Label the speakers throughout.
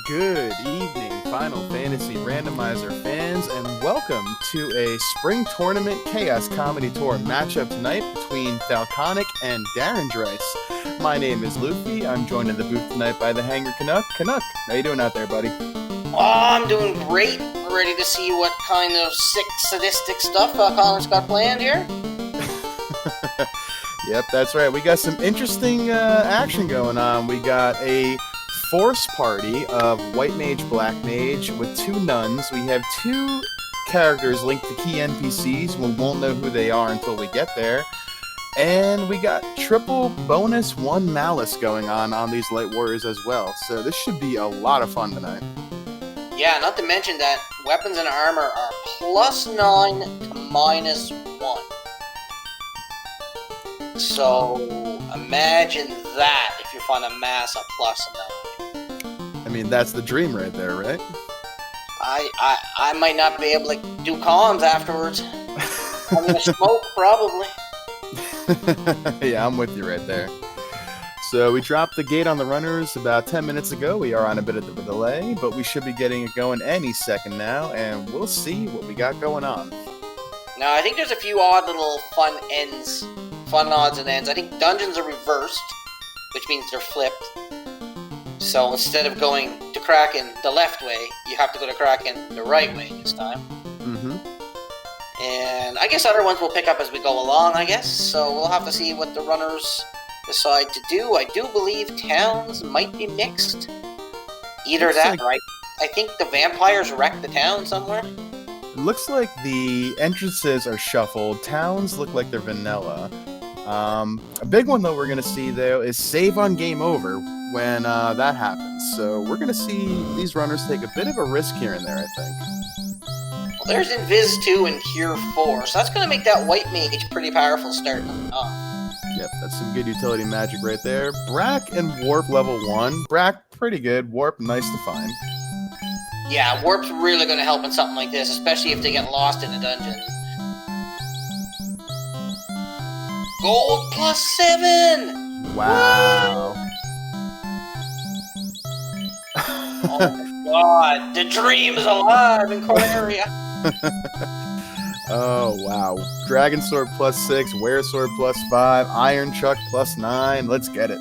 Speaker 1: Good evening, Final Fantasy Randomizer fans, and welcome to a Spring Tournament Chaos Comedy Tour matchup tonight between Falconic and darindrise. My name is Luffy. I'm joined in the booth tonight by the Hanger Canuck. Canuck, how you doing out there, buddy?
Speaker 2: Oh, I'm doing great. Ready to see what kind of sick, sadistic stuff Falconic's got planned here.
Speaker 1: Yep, that's right. We got some interesting action going on. We got a force party of White Mage, Black Mage with two nuns. We have two characters linked to key NPCs. We won't know who they are until we get there. And we got triple bonus 1 malice going on these Light Warriors as well. So this should be a lot of fun tonight.
Speaker 2: Yeah, not to mention that weapons and armor are +9 to -1. So imagine that if you find a mass of +9.
Speaker 1: I mean, that's the dream right there, right?
Speaker 2: I might not be able to do comms afterwards. I'm gonna smoke, probably.
Speaker 1: Yeah, I'm with you right there. So we dropped the gate on the runners about 10 minutes ago. We are on a bit of a delay, but we should be getting it going any second now, and we'll see what we got going on.
Speaker 2: Now, I think there's a few odd little fun odds and ends. I think dungeons are reversed, which means they're flipped. So instead of going to Kraken the left way, you have to go to Kraken the right way this time.
Speaker 1: Mm-hmm.
Speaker 2: And I guess other ones will pick up as we go along, I guess. So we'll have to see what the runners decide to do. I do believe towns might be mixed. Either that, or I think the vampires wrecked the town somewhere.
Speaker 1: It looks like the entrances are shuffled. Towns look like they're vanilla. A big one, though, we're going to see, though, is save on game over when that happens. So we're going to see these runners take a bit of a risk here and there, I think.
Speaker 2: Well, there's Invis 2 and Cure 4, so that's going to make that White Mage pretty powerful starting off.
Speaker 1: Yep, that's some good utility magic right there. Brack and Warp level 1. Brack, pretty good. Warp, nice to find.
Speaker 2: Yeah, Warp's really going to help in something like this, especially if they get lost in a dungeon. Gold +7!
Speaker 1: Wow.
Speaker 2: Oh my god, the dream is alive in Corneria!
Speaker 1: Oh, wow. Dragon Sword +6, Were Sword +5, Iron Chuck +9. Let's get it.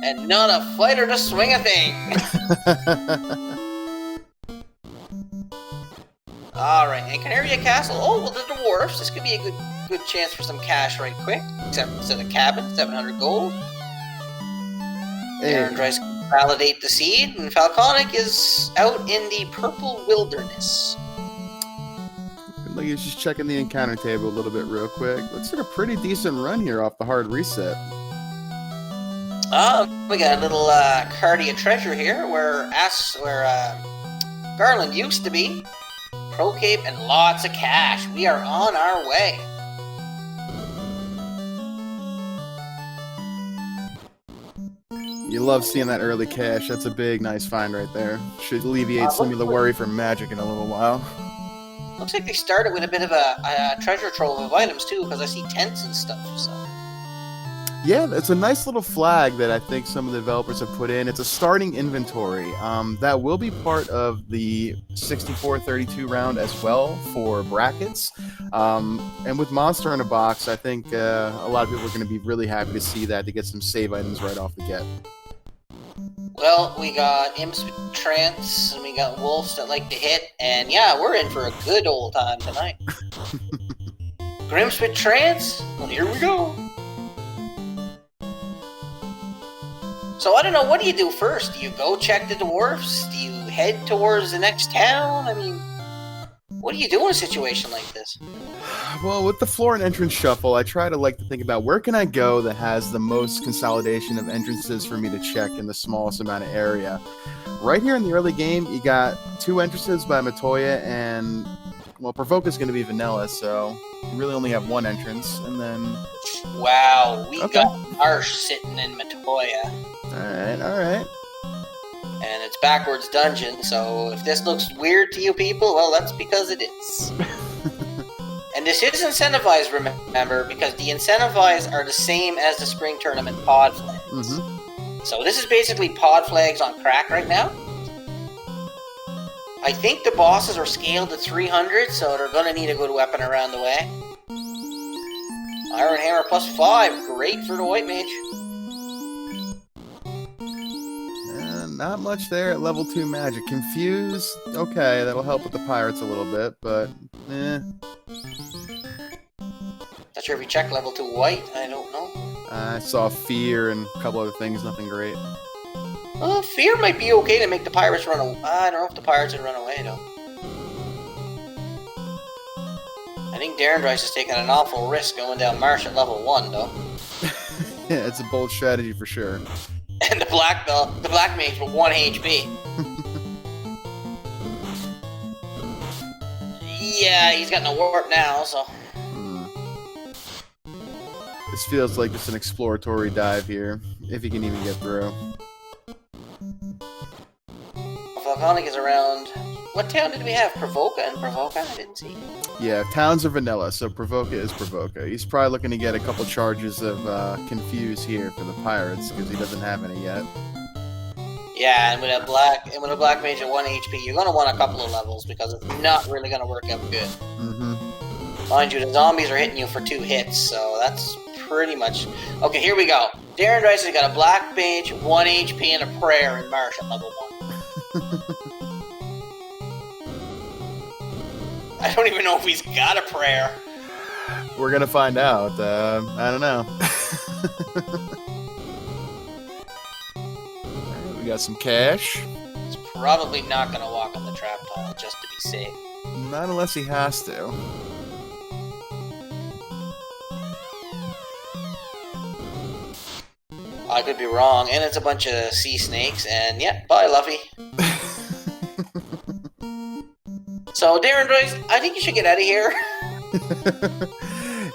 Speaker 2: And not a fighter to swing a thing! Alright, and Canaria Castle. Oh, well, the dwarfs. This could be a good chance for some cash right quick. Except instead of cabin, 700 gold. Darindrise can validate the seed, and Falconic is out in the purple wilderness.
Speaker 1: Like he's just checking the encounter table a little bit real quick. Looks like a pretty decent run here off the hard reset.
Speaker 2: We got a little Cardia treasure here where Garland used to be. Pro Cape and lots of cash. We are on our way.
Speaker 1: You love seeing that early cash. That's a big, nice find right there. Should alleviate some of the worry from Magic in a little while.
Speaker 2: Looks like they started with a bit of a treasure trove of items too, because I see tents and stuff. So.
Speaker 1: Yeah, it's a nice little flag that I think some of the developers have put in. It's a starting inventory. That will be part of the 64-32 round as well for brackets. And with Monster in a Box, I think a lot of people are going to be really happy to see that, to get some save items right off the get.
Speaker 2: Well, we got Imps with Trance, and we got Wolves that like to hit, and yeah, we're in for a good old time tonight. Grimps with Trance? Well, here we go. So I don't know, what do you do first? Do you go check the dwarfs? Do you head towards the next town? I mean, what do you do in a situation like this?
Speaker 1: Well, with the floor and entrance shuffle, I try to think about where can I go that has the most consolidation of entrances for me to check in the smallest amount of area. Right here in the early game, you got two entrances by Matoya, and well, Provoke is going to be vanilla, so you really only have one entrance, and then...
Speaker 2: Wow, we got Marsh sitting in Matoya.
Speaker 1: Alright.
Speaker 2: And it's backwards dungeon, so if this looks weird to you people, well, that's because it is. And this is incentivized, remember, because the incentivized are the same as the spring tournament pod flags.
Speaker 1: Mm-hmm.
Speaker 2: So this is basically pod flags on crack right now. I think the bosses are scaled to 300, so they're going to need a good weapon around the way. Iron Hammer +5, great for the White Mage.
Speaker 1: Not much there at level 2 magic. Confuse, okay, that'll help with the pirates a little bit, but
Speaker 2: Not sure if you check level 2 white, I don't know.
Speaker 1: I saw fear and a couple other things, nothing great.
Speaker 2: Fear might be okay to make the pirates run away. I don't know if the pirates would run away, though. I think darindrise is taking an awful risk going down Marsh at level 1, though.
Speaker 1: Yeah, it's a bold strategy for sure.
Speaker 2: And the black mage with 1 HP. Yeah, he's got no warp now, so...
Speaker 1: This feels like just an exploratory dive here, if he can even get through.
Speaker 2: Falconic is around... What town did we have? Provoca and Provoca? I didn't see.
Speaker 1: Yeah, towns are vanilla, so Provoca is Provoca. He's probably looking to get a couple charges of Confuse here for the pirates, because he doesn't have any yet.
Speaker 2: Yeah, and with a black mage at 1 HP, you're going to want a couple of levels, because it's not really going to work out good. Mind you, the zombies are hitting you for 2 hits, so that's pretty much... Okay, here we go. darindrise has got a black mage, 1 HP, and a prayer in Marsh at level 1. I don't even know if he's got a prayer.
Speaker 1: We're gonna find out. I don't know. Alright, we got some cash.
Speaker 2: He's probably not gonna walk on the trap pile just to be safe.
Speaker 1: Not unless he has to.
Speaker 2: I could be wrong, and it's a bunch of sea snakes, and yeah, bye, Luffy. So, darindrise, I think you should get out of here.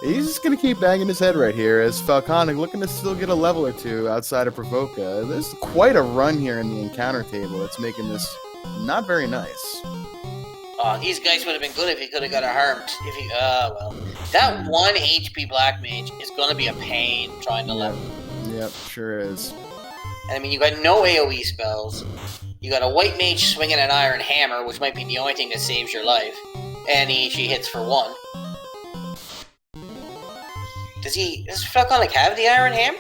Speaker 1: He's just gonna keep banging his head right here as Falconic looking to still get a level or 2 outside of Provoca. There's quite a run here in the encounter table that's making this not very nice.
Speaker 2: These guys would have been good if he could have got harmed. If he, well, that 1 HP black mage is gonna be a pain trying to level.
Speaker 1: Yep, sure is.
Speaker 2: And I mean, you got no AoE spells. You got a white mage swinging an iron hammer, which might be the only thing that saves your life. And she hits for 1. Does Falconic have the iron hammer?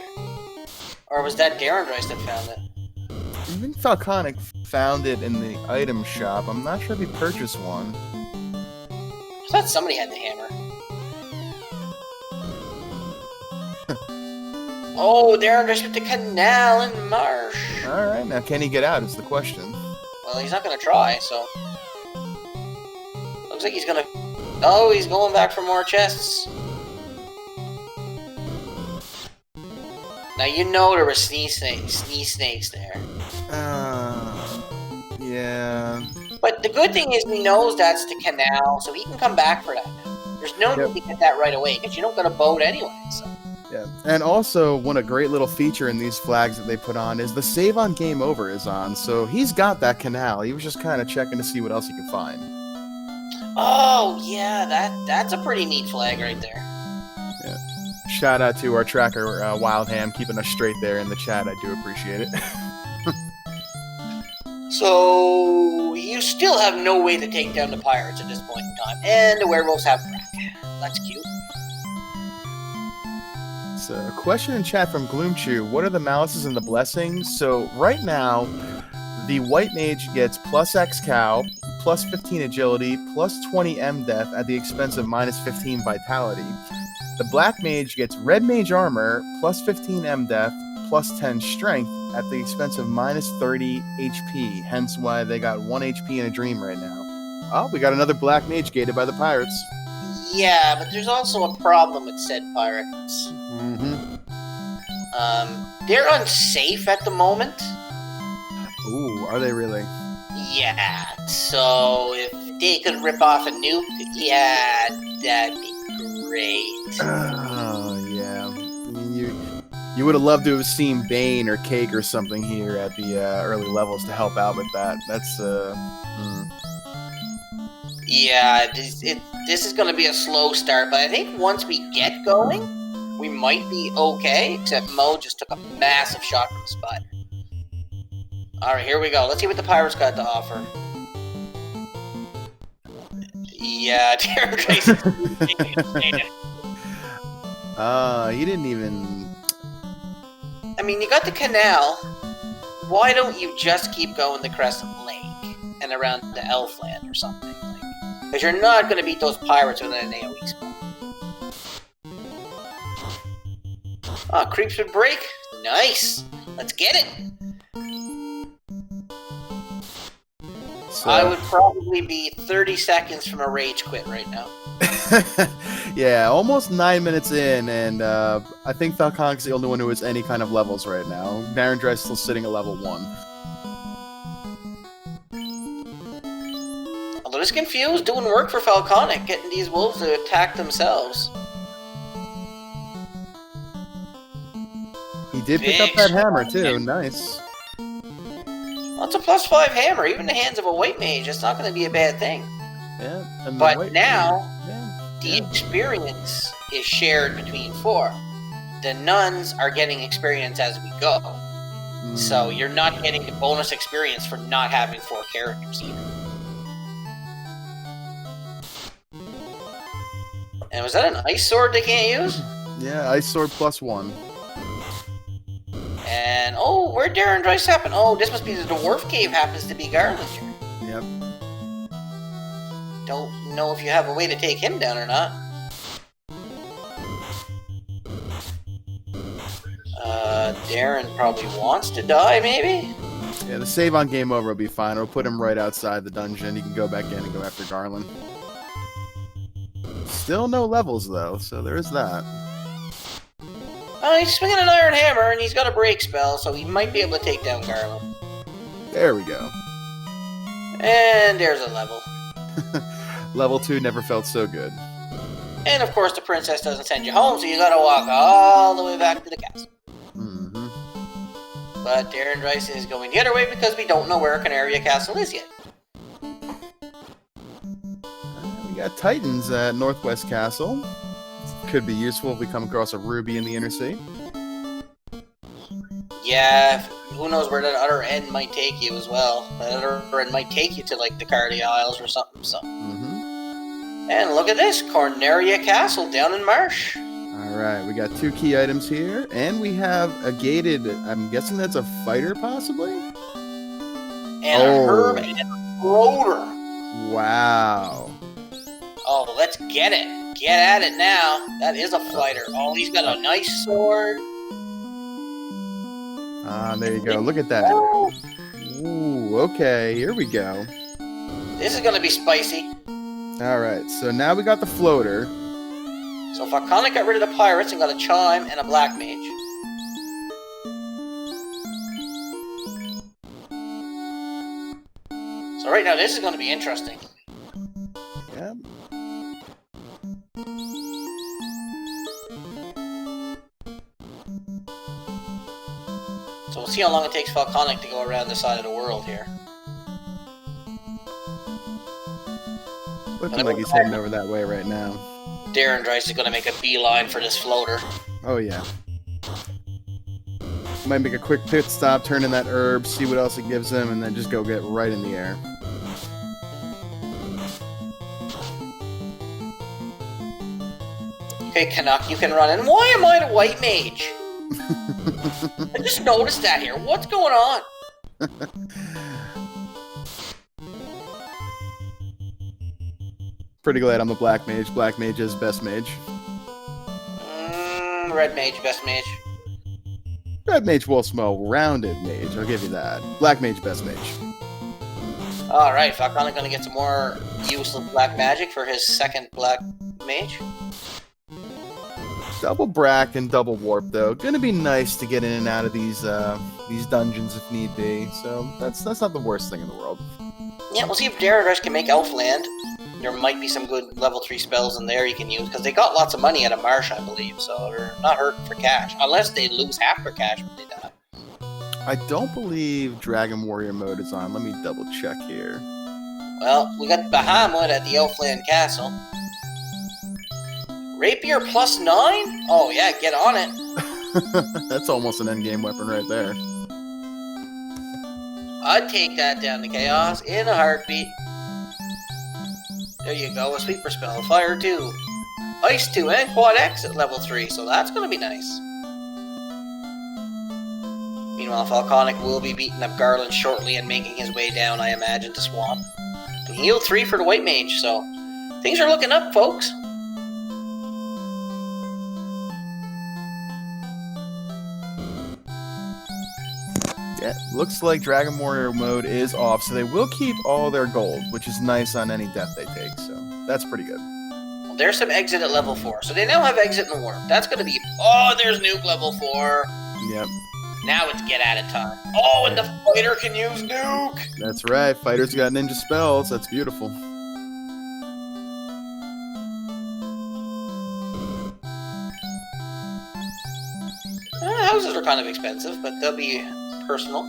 Speaker 2: Or was that darindrise that found it?
Speaker 1: I think Falconic found it in the item shop. I'm not sure if he purchased one.
Speaker 2: I thought somebody had the hammer. Oh, darindrise with the canal in Marsh.
Speaker 1: Alright, now can he get out is the question.
Speaker 2: Well, he's not going to try, so... Looks like he's going to... Oh, he's going back for more chests. Now, you know there were sneeze snakes there.
Speaker 1: Yeah.
Speaker 2: But the good thing is he knows that's the canal, so he can come back for that now. There's no need to get that right away, because you don't got a boat anyway, so...
Speaker 1: Yeah, and also a great little feature in these flags that they put on is the save on game over is on, so he's got that canal. He was just kind of checking to see what else he could find.
Speaker 2: Oh, yeah, that's a pretty neat flag right there.
Speaker 1: Yeah. Shout out to our tracker, Wildham, keeping us straight there in the chat. I do appreciate it.
Speaker 2: So, you still have no way to take down the pirates at this point in time, and the werewolves have crack. That's cute.
Speaker 1: So, a question in chat from Gloomchew. What are the malices and the blessings? So, right now, the white mage gets plus X cow, plus 15 agility, plus 20 M-def at the expense of minus 15 vitality. The black mage gets red mage armor, plus 15 M-def, plus 10 strength at the expense of minus 30 HP. Hence why they got 1 HP in a dream right now. Oh, we got another black mage gated by the pirates.
Speaker 2: Yeah, but there's also a problem with said pirates. They're unsafe at the moment.
Speaker 1: Ooh, are they really?
Speaker 2: Yeah, so if they could rip off a nuke, yeah, that'd be great.
Speaker 1: Oh, yeah. I mean, you would have loved to have seen Bane or Cake or something here at the early levels to help out with that. That's,
Speaker 2: Yeah, this is going to be a slow start, but I think once we get going, we might be okay, except Mo just took a massive shot from the spot. Alright, here we go. Let's see what the pirates got to offer. Yeah, darindrise.
Speaker 1: He didn't even...
Speaker 2: I mean, you got the canal. Why don't you just keep going the Crescent Lake and around the Elfland or something? Because you're not going to beat those pirates with an AoE spell. Ah, creeps would break. Nice. Let's get it.
Speaker 1: So...
Speaker 2: I would probably be 30 seconds from a rage quit right now.
Speaker 1: Yeah, almost 9 minutes in, and I think Falconic's the only one who has any kind of levels right now. darindrise is still sitting at level 1.
Speaker 2: A little confused, doing work for Falconic, getting these wolves to attack themselves.
Speaker 1: He did pick up that hammer, too. Nice.
Speaker 2: Well, it's a +5 hammer. Even in the hands of a white mage, it's not going to be a bad thing.
Speaker 1: Yeah. And
Speaker 2: But now...
Speaker 1: Yeah.
Speaker 2: The experience is shared between 4. The nuns are getting experience as we go. So you're not getting the bonus experience for not having 4 characters either. And was that an ice sword they can't use?
Speaker 1: Yeah, ice sword +1.
Speaker 2: And, oh, where'd darindrise happen? Oh, this must be the dwarf cave happens to be Garlinger.
Speaker 1: Yep.
Speaker 2: Don't know if you have a way to take him down or not. Darren probably wants to die, maybe?
Speaker 1: Yeah, the save on game over will be fine. It'll put him right outside the dungeon. He can go back in and go after Garland. Still no levels, though, so there is that.
Speaker 2: He's swinging an iron hammer, and he's got a break spell, so he might be able to take down Garland.
Speaker 1: There we go.
Speaker 2: And there's a level.
Speaker 1: Level 2 never felt so good.
Speaker 2: And of course the princess doesn't send you home, so you gotta walk all the way back to the castle.
Speaker 1: Mm-hmm.
Speaker 2: But darindrise is going the other way because we don't know where Canaria Castle is yet.
Speaker 1: We got Titans at Northwest Castle. Could be useful if we come across a ruby in the Inner Sea.
Speaker 2: Yeah, who knows where that other end might take you as well. That other end might take you to like the Cardi Isles or something. So.
Speaker 1: Mm-hmm.
Speaker 2: And look at this, Corneria Castle down in Marsh.
Speaker 1: Alright, we got 2 key items here, and we have a gated, I'm guessing that's a fighter, possibly?
Speaker 2: And a herb and a rotor.
Speaker 1: Wow.
Speaker 2: Oh, let's get it. Get at it now. That is a fighter. Oh, he's got a nice sword.
Speaker 1: Ah, there you go. Look at that. Ooh, okay, here we go.
Speaker 2: This is gonna be spicy.
Speaker 1: Alright, so now we got the floater.
Speaker 2: So Falconic got rid of the pirates and got a chime and a black mage. So right now this is gonna be interesting.
Speaker 1: Yeah.
Speaker 2: So we'll see how long it takes Falconic to go around this side of the world here.
Speaker 1: Looking like he's heading over that way right now.
Speaker 2: darindrise is going to make a beeline for this floater.
Speaker 1: Oh, yeah. Might make a quick pit stop, turn in that herb, see what else it gives him, and then just go get right in the air.
Speaker 2: Okay, Canuck, you can run. And why am I the white mage? I just noticed that here. What's going on?
Speaker 1: Pretty glad I'm the black mage. Black mage is best mage.
Speaker 2: Red mage, best mage.
Speaker 1: Red mage will smell rounded mage, I'll give you that. Black mage, best mage.
Speaker 2: Alright, Falconic gonna get some more useless black magic for his second black mage.
Speaker 1: Double brack and double warp though. Gonna be nice to get in and out of these dungeons if need be. So that's not the worst thing in the world.
Speaker 2: Yeah, we'll see if darindrise can make Elfland. There might be some good level 3 spells in there you can use, because they got lots of money out of Marsh, I believe, so they're not hurting for cash. Unless they lose half their cash when they die.
Speaker 1: I don't believe Dragon Warrior mode is on. Let me double check here.
Speaker 2: Well, we got Bahamut at the Elfland Castle. Rapier +9? Oh yeah, get on it.
Speaker 1: That's almost an endgame weapon right there.
Speaker 2: I'd take that down to Chaos in a heartbeat. There you go, a Sweeper spell. Fire 2. Ice 2 and Quad X at level 3, so that's going to be nice. Meanwhile, Falconic will be beating up Garland shortly and making his way down, I imagine, to Swamp. And heal 3 for the White Mage, so things are looking up, folks.
Speaker 1: Yeah, looks like Dragon Warrior mode is off, so they will keep all their gold, which is nice on any death they take, so that's pretty good.
Speaker 2: Well, there's some exit at level 4, so they now have exit and warp. That's going to be... Oh, there's nuke level 4.
Speaker 1: Yep.
Speaker 2: Now it's get at it time. Oh, and the fighter can use nuke!
Speaker 1: That's right, fighters got ninja spells, that's beautiful.
Speaker 2: Houses are kind of expensive, but they'll be personal.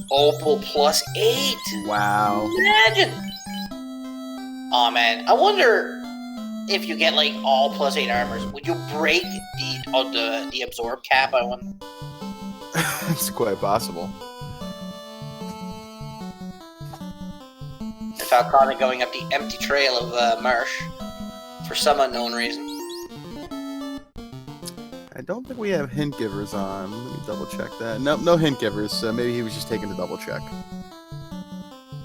Speaker 2: Opal plus 8!
Speaker 1: Wow.
Speaker 2: Imagine! Oh man, I wonder if you get like all plus 8 armors, would you break the absorb cap? I wonder.
Speaker 1: It's quite possible.
Speaker 2: The Falconic going up the empty trail of marsh for some unknown reason.
Speaker 1: I don't think we have hint givers on. Let me double check that. Nope, no hint givers, so maybe he was just taking a double check.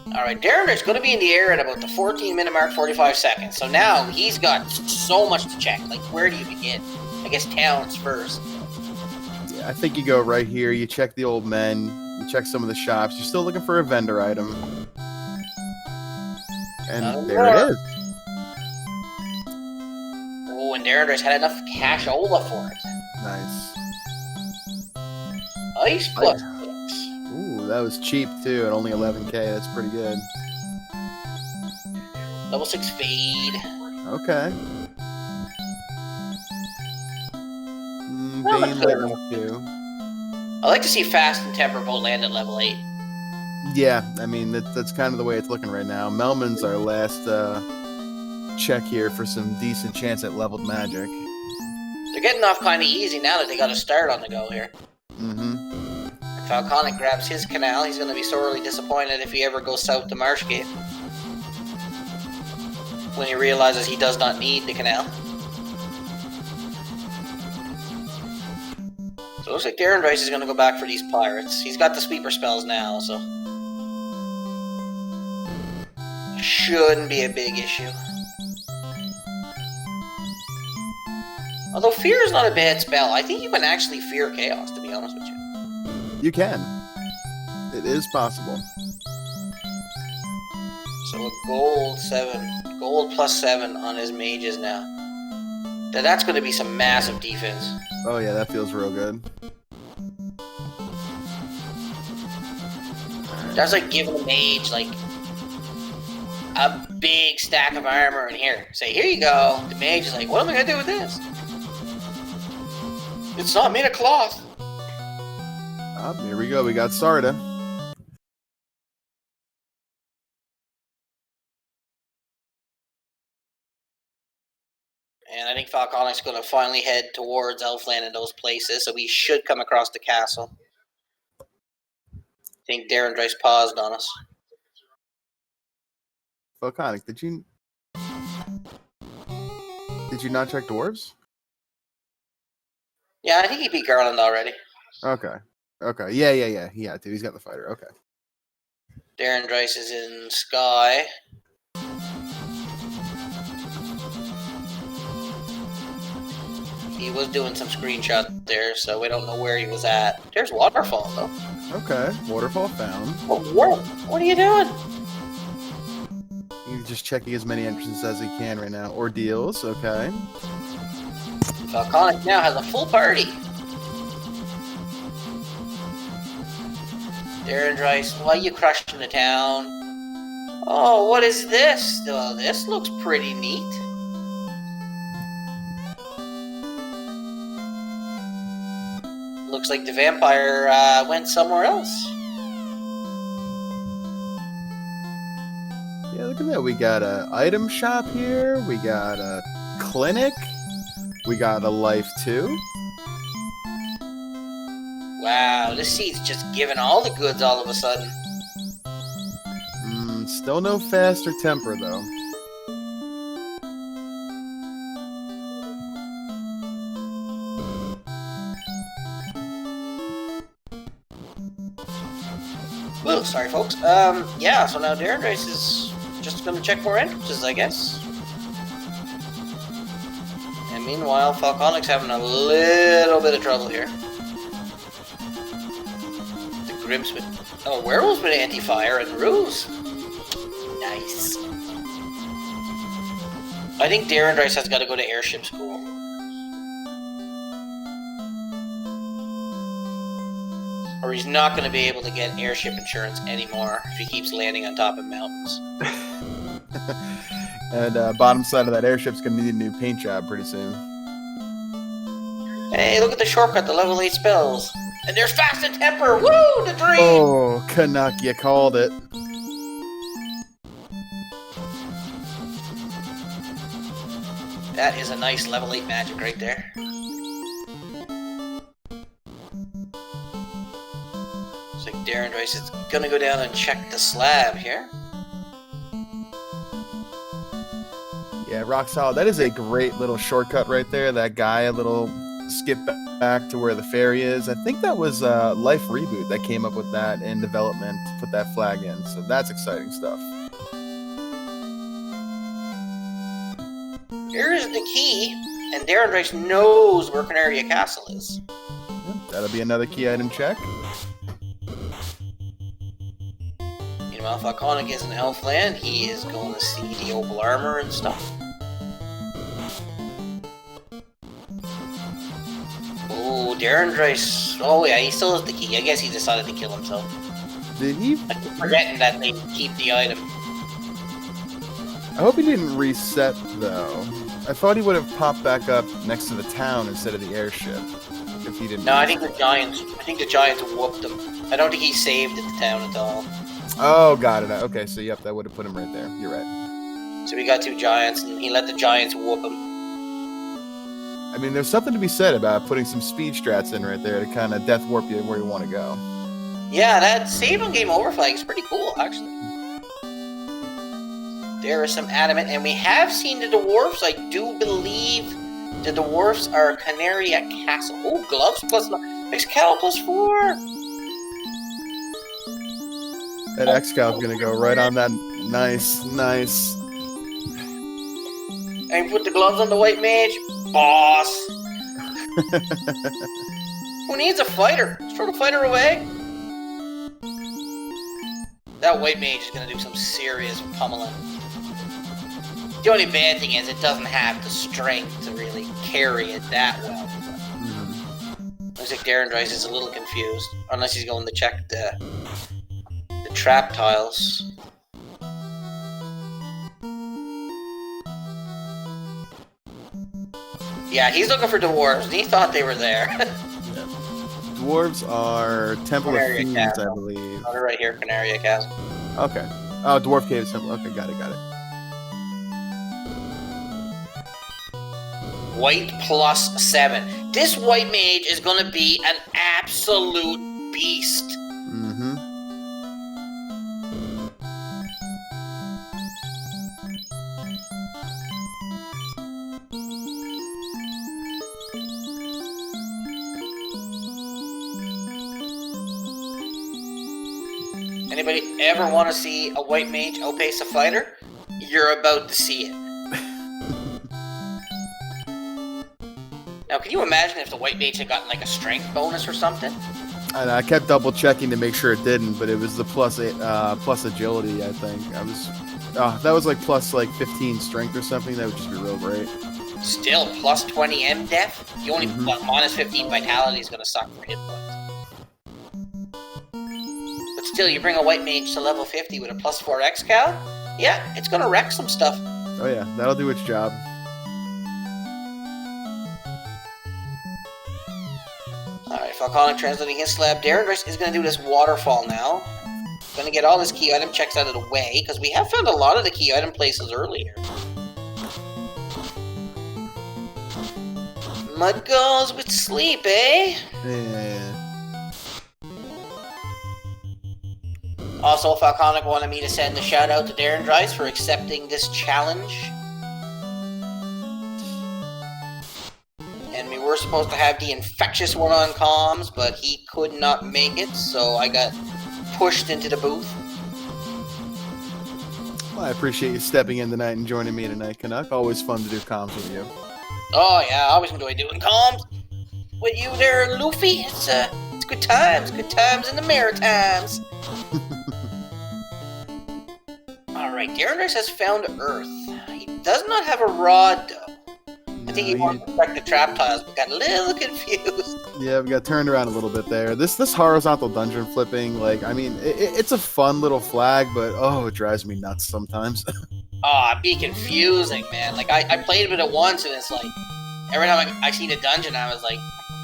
Speaker 2: Alright, Darindrise going to be in the air at about the 14-minute mark, 45 seconds. So now he's got so much to check. Like, where do you begin? I guess towns first.
Speaker 1: Yeah, I think you go right here, you check the old men, you check some of the shops. You're still looking for a vendor item. And there it is.
Speaker 2: Oh, and Darindrise had enough cashola for it.
Speaker 1: Nice.
Speaker 2: Ice plus 6.
Speaker 1: Ooh, that was cheap too, at only 11k. That's pretty good.
Speaker 2: Level 6 fade.
Speaker 1: Okay.
Speaker 2: Well,
Speaker 1: Bane level 2.
Speaker 2: I like to see Fast and Temper both land at level 8.
Speaker 1: Yeah, I mean, that's kind of the way it's looking right now. Melman's our last check here for some decent chance at leveled magic.
Speaker 2: They're getting off kind of easy now that they got a start on the go here.
Speaker 1: Mm-hmm.
Speaker 2: Falconic grabs his canal. He's going to be sorely disappointed if he ever goes south to Marshgate. When he realizes he does not need the canal. So it looks like Darindrise is going to go back for these pirates. He's got the sweeper spells now, so... shouldn't be a big issue. Although fear is not a bad spell. I think you can actually fear chaos, to be honest with you.
Speaker 1: You can. It is possible.
Speaker 2: So a gold 7. Gold plus 7 on his mages now. That's going to be some massive defense.
Speaker 1: Oh yeah, that feels real good.
Speaker 2: That's like giving a mage, like, a big stack of armor in here. Say, here you go. The mage is like, what am I going to do with this? It's not made of cloth.
Speaker 1: Oh, here we go. We got Sarda.
Speaker 2: And I think Falconic's going to finally head towards Elfland and those places, so we should come across the castle. I think Darindrise paused on us.
Speaker 1: Falconic, did you not check dwarves?
Speaker 2: Yeah, I think he beat Garland already.
Speaker 1: Okay. Okay. Yeah. He had to. He's got the fighter. Okay.
Speaker 2: Darindrise is in Sky. He was doing some screenshots there, so we don't know where he was at. There's Waterfall, though.
Speaker 1: Okay. Waterfall found.
Speaker 2: Oh, what are you doing?
Speaker 1: He's just checking as many entrances as he can right now. Ordeals. Okay.
Speaker 2: Falconic now has a full party. Darindrise, why are you crushing the town? Oh, what is this? Oh, this looks pretty neat. Looks like the vampire went somewhere else.
Speaker 1: Yeah, look at that. We got a item shop here. We got a clinic. We got a life too.
Speaker 2: Wow, this seat's just giving all the goods all of a sudden.
Speaker 1: Still no faster temper, though.
Speaker 2: Well, sorry, folks. Yeah, so now darindrise is just going to check more entrances, I guess. And meanwhile, Falconic's having a little bit of trouble here. The Grimps with... Oh, Werewolves with anti-fire and Ruse. Nice. I think darindrise has got to go to airship school. Or he's not going to be able to get airship insurance anymore if he keeps landing on top of mountains.
Speaker 1: And bottom side of that airship's going to need a new paint job pretty soon.
Speaker 2: Hey, look at the shortcut, the level 8 spells. And there's Fast and Temper! Woo! The dream!
Speaker 1: Oh, Canuck, you called it.
Speaker 2: That is a nice level 8 magic right there. Looks like darindrise is gonna go down and check the slab here.
Speaker 1: Yeah, rock solid. That is a great little shortcut right there. That guy, a little skip back to where the ferry is. I think that was Life Reboot that came up with that in development to put that flag in. So that's exciting stuff.
Speaker 2: Here's the key, and darindrise knows where Canaria Castle is.
Speaker 1: Yeah, that'll be another key item check.
Speaker 2: Meanwhile, Falconic is in Elfland. He is going to see the opal armor and stuff. Oh, darindrise. Oh, yeah, he still has the key. I guess he decided to kill himself.
Speaker 1: Did he?
Speaker 2: I keep forgetting that they keep the item.
Speaker 1: I hope he didn't reset, though. I thought he would have popped back up next to the town instead of the airship. If he didn't.
Speaker 2: No, I think the Giants whooped him. I don't think he saved at the town at all.
Speaker 1: Oh, got it. Okay, so yep, that would have put him right there. You're right.
Speaker 2: So we got 2 Giants, and he let the Giants whoop him.
Speaker 1: I mean, there's something to be said about putting some speed strats in right there to kind of death warp you where you want to go.
Speaker 2: Yeah, that save on game over flag is pretty cool, actually. There is some adamant, and we have seen the dwarfs. I do believe the dwarfs are Canaria Castle. Oh, gloves plus Excal plus 4.
Speaker 1: That Excal's gonna go right on that. Nice.
Speaker 2: And put the gloves on the white mage. Boss. Who needs a fighter? Just throw the fighter away. That white mage is gonna do some serious pummeling. The only bad thing is it doesn't have the strength to really carry it that well. Looks like darindrise is a little confused, unless he's going to check the trap tiles. Yeah, he's looking for dwarves, and he thought they were there.
Speaker 1: Yeah. Dwarves are Temple of
Speaker 2: Canaria
Speaker 1: Fiends,
Speaker 2: Castle.
Speaker 1: I believe.
Speaker 2: Oh, they're right here, Canaria Castle.
Speaker 1: Okay. Oh, Dwarf Cave Temple. Okay, got it.
Speaker 2: White plus 7. This white mage is going to be an absolute beast.
Speaker 1: Mm-hmm.
Speaker 2: Anybody ever want to see a white mage outpace a fighter? You're about to see it. Now, can you imagine if the white mage had gotten like a strength bonus or something?
Speaker 1: And I kept double checking to make sure it didn't, but it was the plus agility. I think that was like plus 15 strength or something. That would just be real great.
Speaker 2: Still plus 20 M def. You only minus 15 vitality is going to suck for hit points. But still, you bring a white mage to level 50 with a plus 4 Excal. Yeah, it's going to wreck some stuff.
Speaker 1: Oh yeah, that'll do its job.
Speaker 2: Alright, Falconic translating his slab. darindrise is going to do this waterfall now. Going to get all his key item checks out of the way, because we have found a lot of the key item places earlier. Mud goes with sleep, eh?
Speaker 1: Yeah.
Speaker 2: Also, Falconic wanted me to send a shout out to darindrise for accepting this challenge. And we were supposed to have the infectious one on comms, but he could not make it, so I got pushed into the booth.
Speaker 1: Well, I appreciate you stepping in tonight and joining me tonight, Canuck. Always fun to do comms with you.
Speaker 2: Oh yeah, I always enjoy doing comms with you there, Luffy. It's good times in the Maritimes. Alright, darindrise has found Earth. He does not have a rod, though. I think he wanted to check the trap tiles, but got a little confused.
Speaker 1: Yeah, we got turned around a little bit there. This horizontal dungeon flipping, like, I mean, it's a fun little flag, but oh, it drives me nuts sometimes.
Speaker 2: Oh, it'd be confusing, man. Like, I played with it once, and it's like, every time I seen a dungeon, I was like,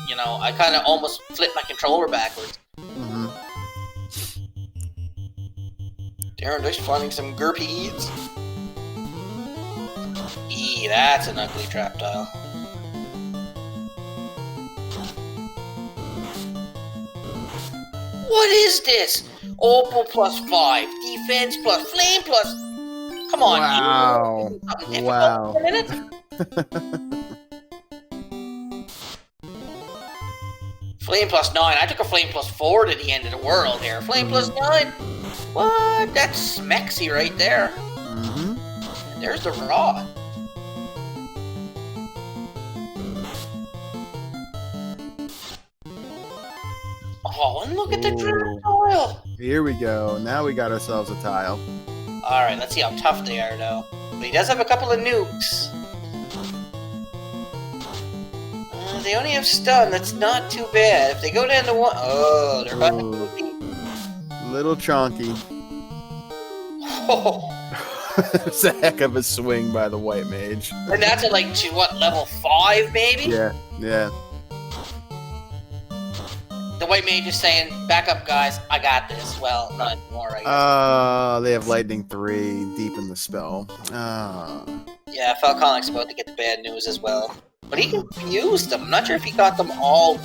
Speaker 2: you know, I kind of almost flipped my controller backwards.
Speaker 1: Mm-hmm.
Speaker 2: darindrise finding some gurpies. That's an ugly trap tile. What is this? Opal +5, defense plus, flame plus. Come on,
Speaker 1: wow.
Speaker 2: you.
Speaker 1: Wow.
Speaker 2: For a minute? Flame +9. I took a flame +4 to the end of the world here. Flame +9. What? That's smexy right there.
Speaker 1: Mm-hmm.
Speaker 2: And there's the raw. Oh, and look at the drip tile!
Speaker 1: Here we go. Now we got ourselves a tile.
Speaker 2: Alright, let's see how tough they are, though. But he does have a couple of nukes. They only have stun. That's not too bad. If they go down to one... Oh, they're about to go deep.
Speaker 1: Little chonky.
Speaker 2: Oh.
Speaker 1: It's a heck of a swing by the white mage.
Speaker 2: And that's at, like, what, level 5, maybe?
Speaker 1: Yeah, yeah.
Speaker 2: The white mage is saying, back up, guys. I got this. Well, not anymore, I guess.
Speaker 1: They have lightning 3 deep in the spell.
Speaker 2: Yeah, Falconic's about to get the bad news as well. But he confused them. I'm not sure if he got them all.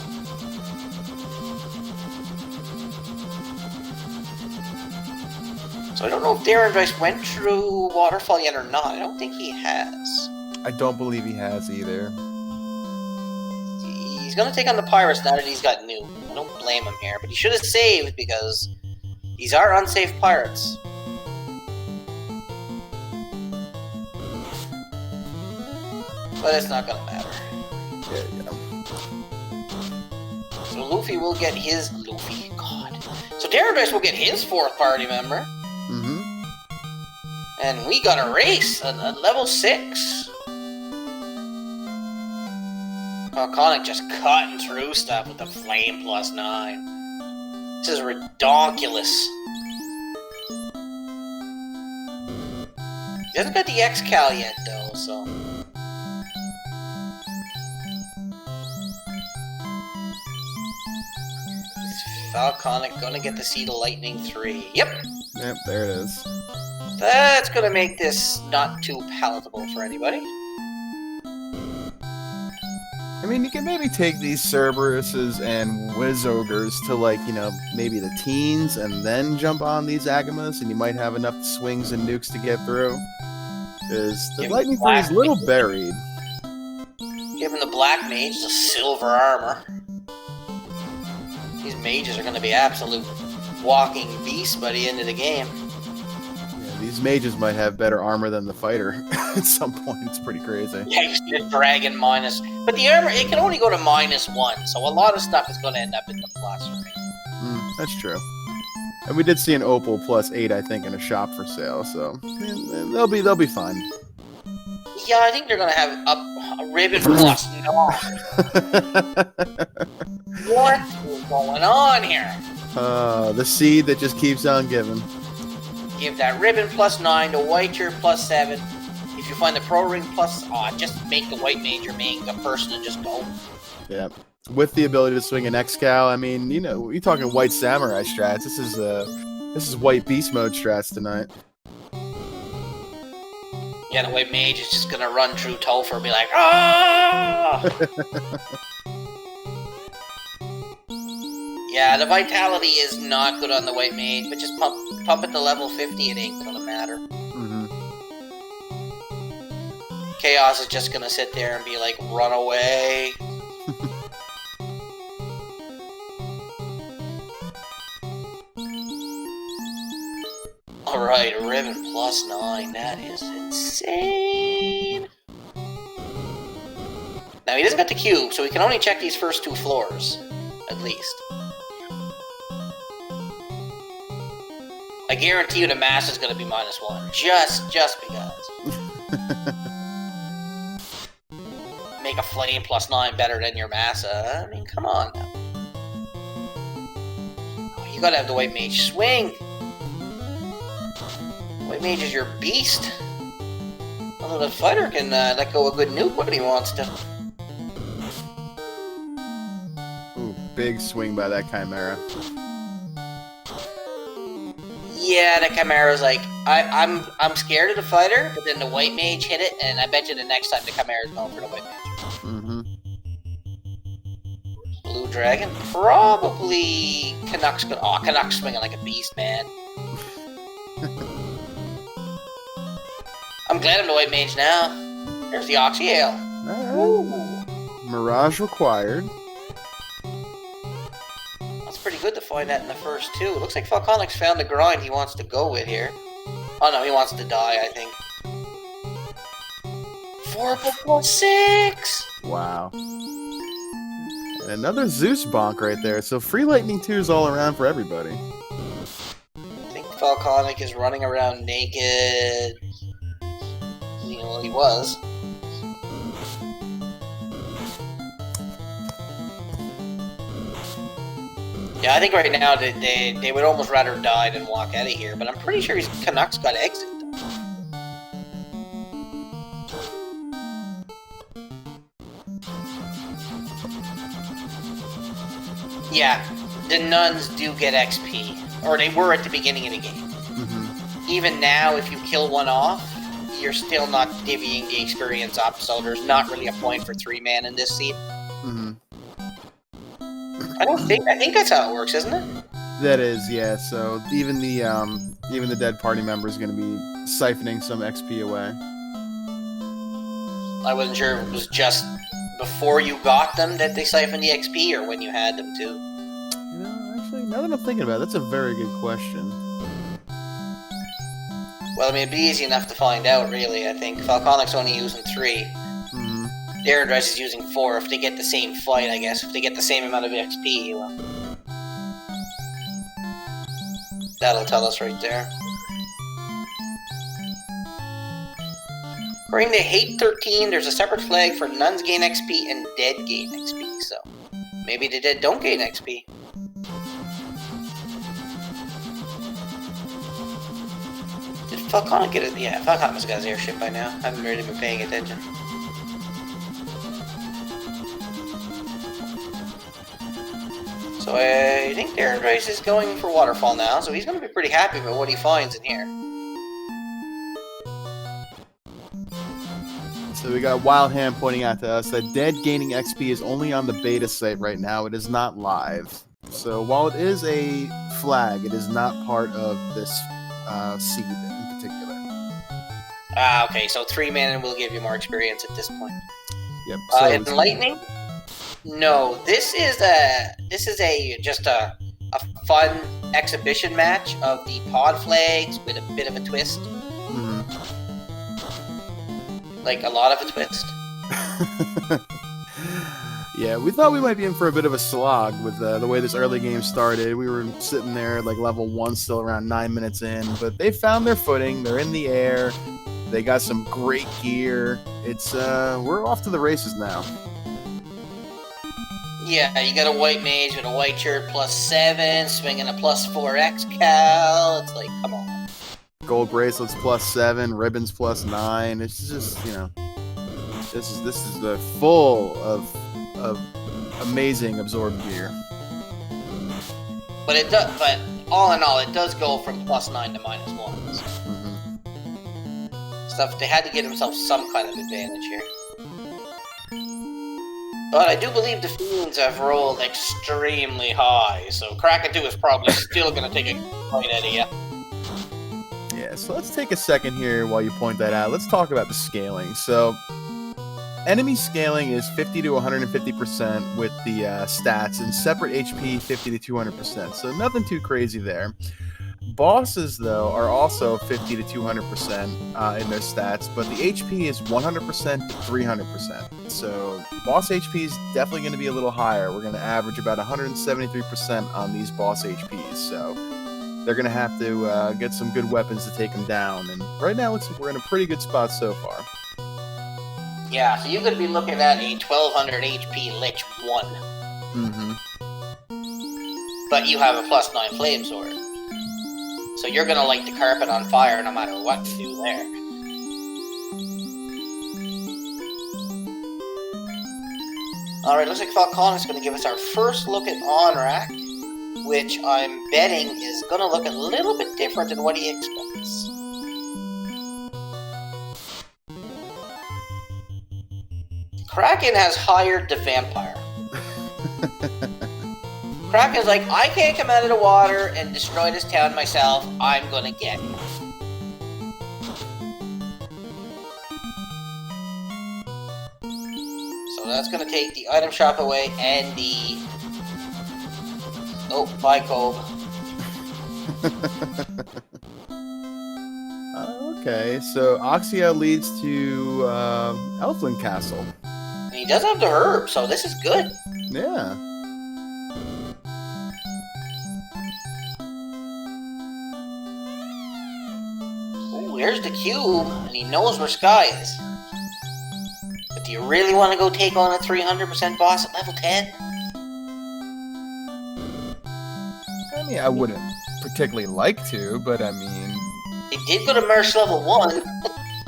Speaker 2: So I don't know if darindrise went through Waterfall yet or not. I don't think he has.
Speaker 1: I don't believe he has either.
Speaker 2: He's going to take on the pirates now that he's got new. I don't blame him here, but he should have saved because these are unsafe pirates. But it's not going to matter.
Speaker 1: Yeah.
Speaker 2: So Luffy will get his... Luffy, God. So darindrise will get his 4th party member.
Speaker 1: Mm-hmm.
Speaker 2: And we got a race at level 6. Falconic just cutting through stuff with the flame +9. This is redonkulous. He hasn't got the X-Cal yet, though, so... Is Falconic gonna get to see the Lightning 3? Yep!
Speaker 1: Yep, there it is.
Speaker 2: That's gonna make this not too palatable for anybody.
Speaker 1: I mean, you can maybe take these Cerberuses and Wizogres to, like, you know, maybe the teens and then jump on these Agamas, and you might have enough swings and nukes to get through. Because the Lightning 3 is a little buried.
Speaker 2: Giving the Black Mage the silver armor. These mages are going to be absolute walking beasts by the end of the game.
Speaker 1: Yeah, these mages might have better armor than the fighter at some point. It's pretty crazy.
Speaker 2: Yeah, you see the dragon minus... But the armor, it can only go to -1, so a lot of stuff is going to end up in the plus, right?
Speaker 1: That's true. And we did see an Opal +8, I think, in a shop for sale, so they'll be fine.
Speaker 2: Yeah, I think they're going to have a ribbon +9. What is going on here?
Speaker 1: The seed that just keeps on giving.
Speaker 2: Give that ribbon +9 to Whiter +7. If you find the pro ring just make the white mage your main person and just go.
Speaker 1: Yeah. With the ability to swing an X-Cal, I mean, you know, you're talking white samurai strats. This is white beast mode strats tonight.
Speaker 2: Yeah, the white mage is just gonna run through Topher and be like, ah! Yeah, the vitality is not good on the white mage, but just pump it to level 50, it ain't gonna matter. Chaos is just gonna sit there and be like, run away. Alright, Ribbon +9, that is insane. Now he doesn't got the cube, so we can only check these first 2 floors, at least. I guarantee you the mass is gonna be -1, just because. Make a flame +9 better than your massa. I mean, come on now. Oh, you gotta have the white mage swing. White mage is your beast. Although the fighter can let go a good nuke when he wants to.
Speaker 1: Ooh, big swing by that Chimera.
Speaker 2: Yeah, the Chimera's like, I'm scared of the fighter, but then the white mage hit it, and I bet you the next time the Chimera's going for the white mage. Blue Dragon? Probably Canuck's gonna... Oh, Canuck's swinging like a beast, man. I'm glad I'm the white mage now. There's the Oxy Ale.
Speaker 1: Alright. Mirage required.
Speaker 2: That's pretty good to find that in the first 2. It looks like Falconic's found the grind he wants to go with here. Oh no, he wants to die, I think. 4+6!
Speaker 1: Wow. And another Zeus bonk right there. So free lightning 2s all around for everybody.
Speaker 2: I think Falconic is running around naked. You know, he was. Yeah, I think right now they would almost rather die than walk out of here, but I'm pretty sure Canuck's got to exit. Yeah, the nuns do get XP, or they were at the beginning of the game. Even now, if you kill one off, you're still not divvying the experience up, so there's not really a point for 3-man in this seat. I think that's how it works, isn't it?
Speaker 1: That is, yeah. So even the dead party member is going to be siphoning some XP away.
Speaker 2: I wasn't sure if it was just before you got them that they siphoned the XP, or when you had them too.
Speaker 1: You know, actually, now that I'm thinking about it, that's a very good question.
Speaker 2: Well, I mean, it'd be easy enough to find out, really. I think Falconic's only using 3. Darindrise is using 4. If they get the same fight, I guess. If they get the same amount of XP, well, that'll tell us right there. According to Hate 13, there's a separate flag for nuns gain XP and dead gain XP, so maybe the dead don't gain XP. Did Falconic get it? Yeah, Falconic must have got his airship by now. I haven't really been paying attention. So I think Darindrise is going for Waterfall now, so he's going to be pretty happy with what he finds in here.
Speaker 1: So we got Wild Hand pointing out to us that dead gaining XP is only on the beta site right now. It is not live. So while it is a flag, it is not part of this seed in particular.
Speaker 2: Ah, okay, so 3-man will give you more experience at this point.
Speaker 1: Yep. So
Speaker 2: Enlightening? No, this is just a fun exhibition match of the pod flags with a bit of a twist. Like a lot of a twist.
Speaker 1: Yeah, we thought we might be in for a bit of a slog with the way this early game started. We were sitting there like level 1, still around 9 minutes in, but they found their footing. They're in the air. They got some great gear. It's we're off to the races now.
Speaker 2: Yeah, you got a white mage with a white shirt +7, swinging a +4x cal. It's like, come on.
Speaker 1: Gold bracelets +7, ribbons +9. It's just, you know, this is the full of amazing absorbed gear.
Speaker 2: But it does. But all in all, it does go from +9 to -1s. Stuff they had to give themselves some kind of advantage here. But I do believe the Fiends have rolled extremely high, so Krakatoa is probably still going to take a fight out of you.
Speaker 1: Yeah, so let's take a second here while you point that out. Let's talk about the scaling. So, enemy scaling is 50 to 150% with the stats, and separate HP 50 to 200%. So nothing too crazy there. Bosses, though, are also 50 to 200% in their stats, but the HP is 100% to 300%. So boss HP is definitely going to be a little higher. We're going to average about 173% on these boss HPs. So they're going to have to get some good weapons to take them down. And right now, looks like we're in a pretty good spot so far.
Speaker 2: Yeah, so you're going to be looking at a 1200 HP Lich 1.
Speaker 1: Mm-hmm.
Speaker 2: But you have a +9 Flame Sword. So you're going to light the carpet on fire no matter what you do there. Alright, looks like Falconic's going to give us our first look at Onrak, which I'm betting is going to look a little bit different than what he expects. Kraken has hired the vampire. Kraken's like, I can't come out of the water and destroy this town myself. I'm gonna get it. So that's gonna take the item shop away and the... Oh, bye, Cove.
Speaker 1: Okay, so Oxia leads to Elfland Castle.
Speaker 2: And he does have the herb, so this is good.
Speaker 1: Yeah.
Speaker 2: There's the cube, and he knows where Sky is. But do you really want to go take on a 300% boss at level 10?
Speaker 1: I mean, I wouldn't particularly like to, but I mean...
Speaker 2: He did go to Merch level 1.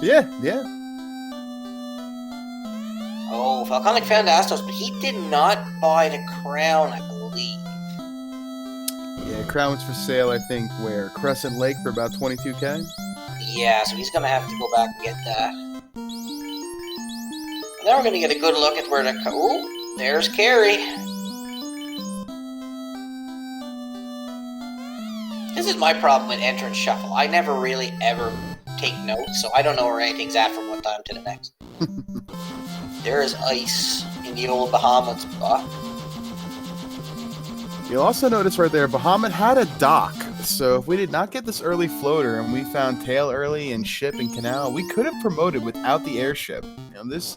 Speaker 1: Yeah.
Speaker 2: Oh, Falconic found Astos, but he did not buy the crown, I believe.
Speaker 1: Yeah, crown was for sale, I think, where? Crescent Lake for about 22k?
Speaker 2: Yeah, so he's gonna have to go back and get that. And then we're gonna get a good look at where the... Oh, there's Carrie. This is my problem with Entrance Shuffle. I never really ever take notes, so I don't know where anything's at from one time to the next. There is ice in the old Bahamut spot.
Speaker 1: You'll also notice right there, Bahamut had a dock. So if we did not get this early floater and we found tail early and ship and canal, we could have promoted without the airship. You know, this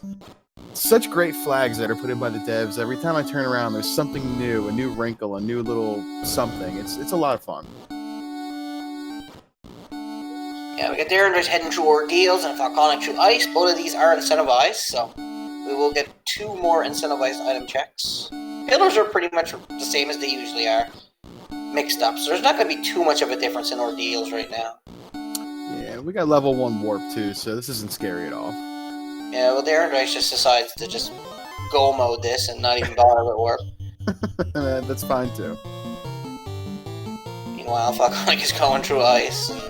Speaker 1: such great flags that are put in by the devs. Every time I turn around, there's something new, a new wrinkle, a new little something. It's a lot of fun.
Speaker 2: Yeah, we got Darindrise heading through Ordeals and Falconic through Ice. Both of these are incentivized, so we will get 2 more incentivized item checks. Pillars are pretty much the same as they usually are. Mixed up, so there's not going to be too much of a difference in Ordeals right now.
Speaker 1: Yeah, we got level 1 warp too, so this isn't scary at all.
Speaker 2: Yeah, well, Darindrise just decides to just go mode this and not even bother with warp.
Speaker 1: That's fine too.
Speaker 2: Meanwhile, Falconic is going through ice, and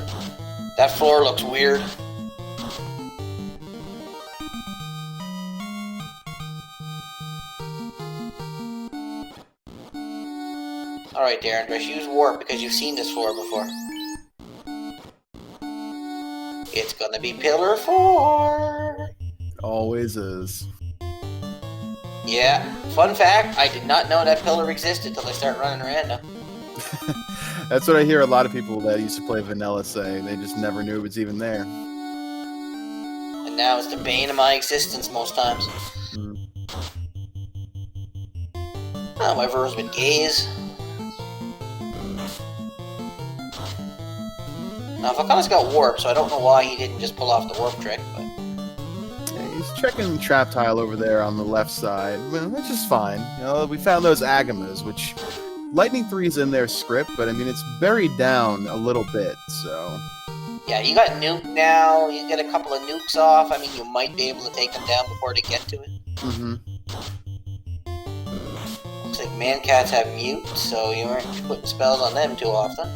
Speaker 2: that floor looks weird. Alright, Darindrise, use warp because you've seen this floor before. It's gonna be Pillar 4!
Speaker 1: Always is.
Speaker 2: Yeah, fun fact, I did not know that pillar existed till I started running random.
Speaker 1: That's what I hear a lot of people that used to play vanilla say. They just never knew it was even there.
Speaker 2: And now it's the bane of my existence most times. Oh, my verbs with gaze. Now, Falconic's got warp, so I don't know why he didn't just pull off the warp trick, but...
Speaker 1: Yeah, he's checking the trap tile over there on the left side, which is fine. You know, we found those Agamas, which... Lightning 3 is in their script, but I mean, it's buried down a little bit, so...
Speaker 2: Yeah, you got nuke now, you get a couple of nukes off, I mean, you might be able to take them down before they get to it.
Speaker 1: Mm-hmm.
Speaker 2: Looks like Mancats have mute, so you aren't putting spells on them too often.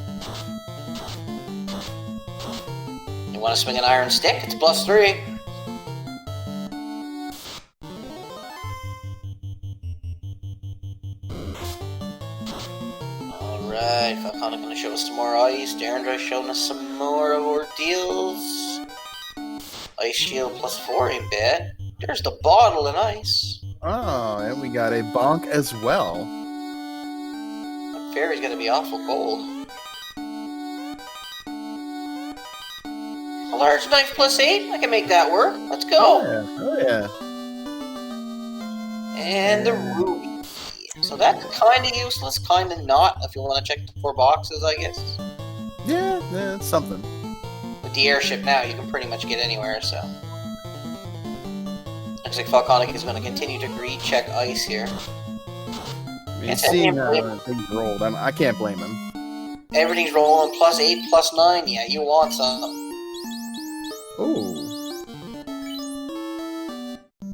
Speaker 2: You want to swing an iron stick? It's +3. Falconic gonna show us some more ice. Darindrise showing us some more ordeals. Ice shield +4 ain't bad. There's the bottle and ice.
Speaker 1: Oh, and we got a bonk as well.
Speaker 2: That fairy's gonna be awful cold. A large knife +8? I can make that work. Let's go.
Speaker 1: Oh yeah.
Speaker 2: And the ruby. So that's kind of useless, kind of not, if you want to check the 4 boxes, I guess.
Speaker 1: Yeah, it's something.
Speaker 2: With the airship now, you can pretty much get anywhere, so. Looks like Falconic is going to continue to greed check ice here.
Speaker 1: I mean, seeing things rolled, I can't blame him.
Speaker 2: Everything's rolling +8, +9. Yeah, you want some.
Speaker 1: Ooh.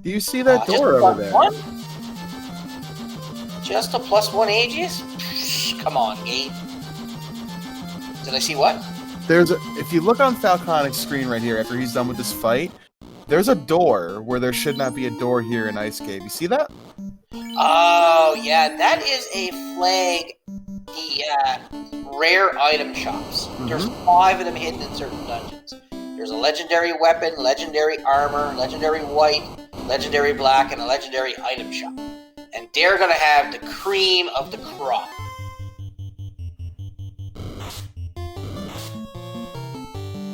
Speaker 1: Do you see that door over there?
Speaker 2: One? Just a +1 Aegis? Come on, Gabe. Did I see what?
Speaker 1: If you look on Falconic's screen right here after he's done with this fight, there's a door where there should not be a door here in Ice Cave. You see that?
Speaker 2: Oh, yeah, that is a flag. The rare item shops. There's 5 of them hidden in certain dungeons. There's a legendary weapon, legendary armor, legendary white, legendary black, and a legendary item shop. And they're gonna have the cream of the crop.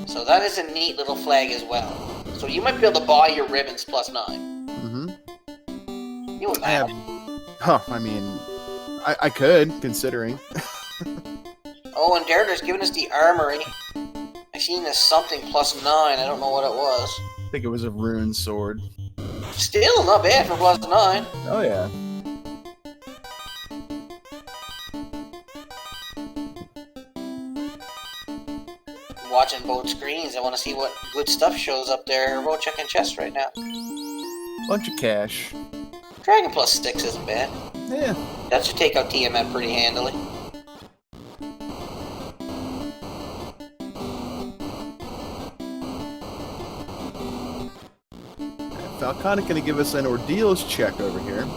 Speaker 2: So that is a neat little flag as well. So you might be able to buy your ribbons +9.
Speaker 1: Mm-hmm.
Speaker 2: You imagine.
Speaker 1: I mean, I could, considering.
Speaker 2: Oh, and Darindra's giving us the armory. I seen this something +9. I don't know what it was.
Speaker 1: I think it was a rune sword.
Speaker 2: Still not bad for +9.
Speaker 1: Oh yeah.
Speaker 2: Watching both screens. I want to see what good stuff shows up there. We're checking chests right now.
Speaker 1: Bunch of cash.
Speaker 2: Dragon +6 isn't bad.
Speaker 1: Yeah.
Speaker 2: That should take out Tiamat pretty handily.
Speaker 1: Falconic gonna give us an ordeals check over here.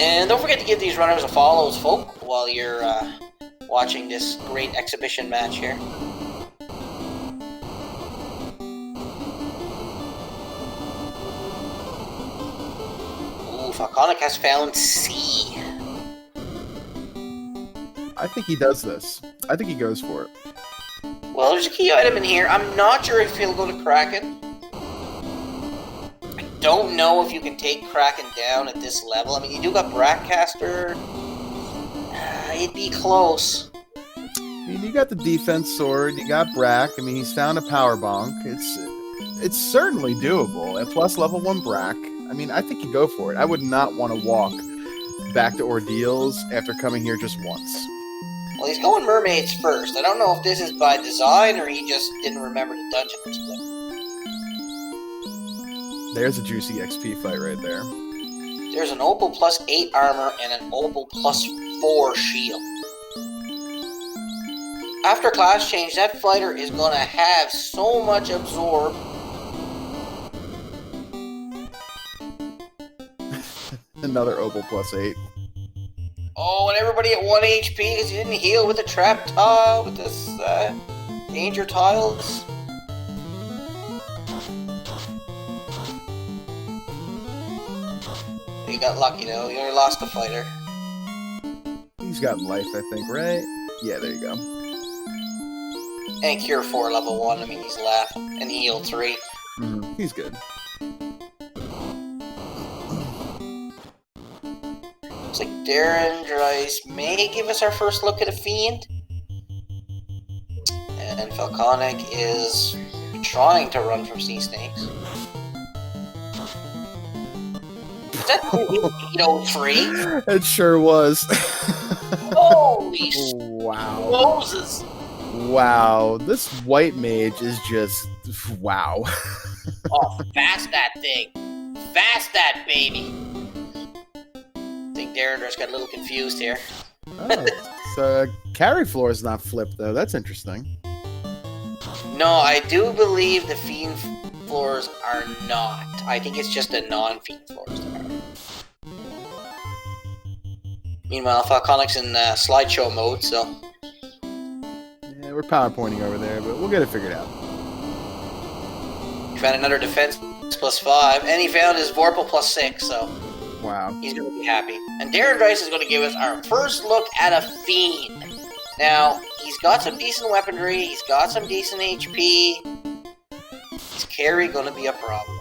Speaker 2: And don't forget to give these runners a follow as folk while you're watching this great exhibition match here. Ooh, Falconic has found C.
Speaker 1: I think he does this. I think he goes for it.
Speaker 2: Well, there's a key item in here. I'm not sure if he'll go to Kraken. I don't know if you can take Kraken down at this level. I mean, you do got Brackcaster. It'd be close.
Speaker 1: I mean, you got the defense sword, you got Brack. I mean, he's found a power bonk. It's certainly doable. And plus level 1 Brack. I mean, I think you go for it. I would not want to walk back to ordeals after coming here just once.
Speaker 2: Well, he's going mermaids first. I don't know if this is by design or he just didn't remember the dungeon was split.
Speaker 1: There's a juicy XP fight right there.
Speaker 2: There's an opal +8 armor and an opal +4 shield. After class change, that fighter is going to have so much absorb.
Speaker 1: Another opal +8.
Speaker 2: Oh, and everybody at 1 HP because he didn't heal with the trap tile, with this danger tiles. You got lucky though, you only lost the fighter.
Speaker 1: He's got life, I think, right? Yeah, there you go.
Speaker 2: And Cure 4 level 1, I mean he's laughing. And Heal 3.
Speaker 1: He's good.
Speaker 2: Looks like Darindrise may give us our first look at a Fiend. And Falconic is trying to run from Sea Snakes. Is that 803?
Speaker 1: It sure was.
Speaker 2: Holy
Speaker 1: wow.
Speaker 2: Moses!
Speaker 1: Wow. This white mage is just... wow.
Speaker 2: Oh, fast that thing. Fast that baby. I think Darindrise got a little confused here.
Speaker 1: Oh, so carry floor is not flipped, though. That's interesting.
Speaker 2: No, I do believe the Fiend floors are not. I think it's just the non-Fiend floors that are. Meanwhile, Falconic's in slideshow mode, so...
Speaker 1: Yeah, we're PowerPointing over there, but we'll get it figured out.
Speaker 2: He found another defense +5, and he found his Vorpal +6, so...
Speaker 1: Wow.
Speaker 2: He's going to be happy. And darindrise is going to give us our first look at a Fiend. Now, he's got some decent weaponry, he's got some decent HP. Is carry going to be a problem?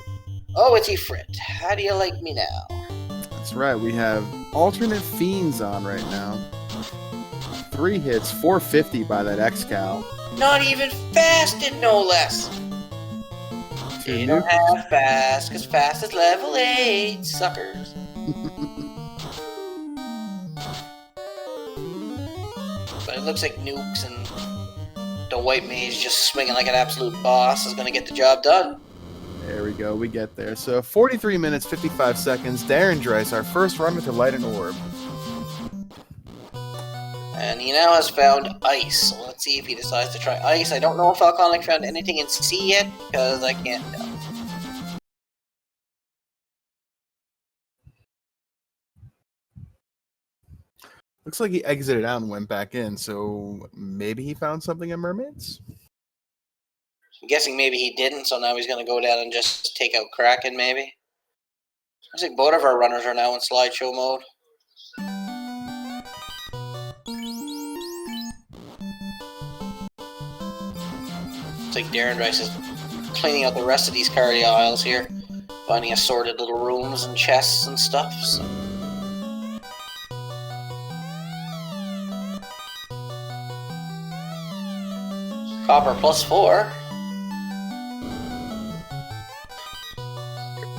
Speaker 2: Oh, it's Ifrit. How do you like me now?
Speaker 1: That's right, we have alternate Fiends on right now. 3 hits, 450 by that X-Cal.
Speaker 2: Not even fasted, no less. They don't have fast, because fast is level 8, suckers. But it looks like Nukes and the White Mage just swinging like an absolute boss is going to get the job done.
Speaker 1: There we go, we get there. So 43 minutes, 55 seconds. darindrise, our first runner to light an orb.
Speaker 2: And he now has found Ice, so let's see if he decides to try Ice. I don't know if Falconic found anything in C yet, because I can't tell.
Speaker 1: Looks like he exited out and went back in, so maybe he found something in Mermaids?
Speaker 2: I'm guessing maybe he didn't, so now he's going to go down and just take out Kraken, maybe. Looks like both of our runners are now in slideshow mode. Looks like darindrise is cleaning out the rest of these cardio aisles here, finding assorted little rooms and chests and stuff, so... Copper +4.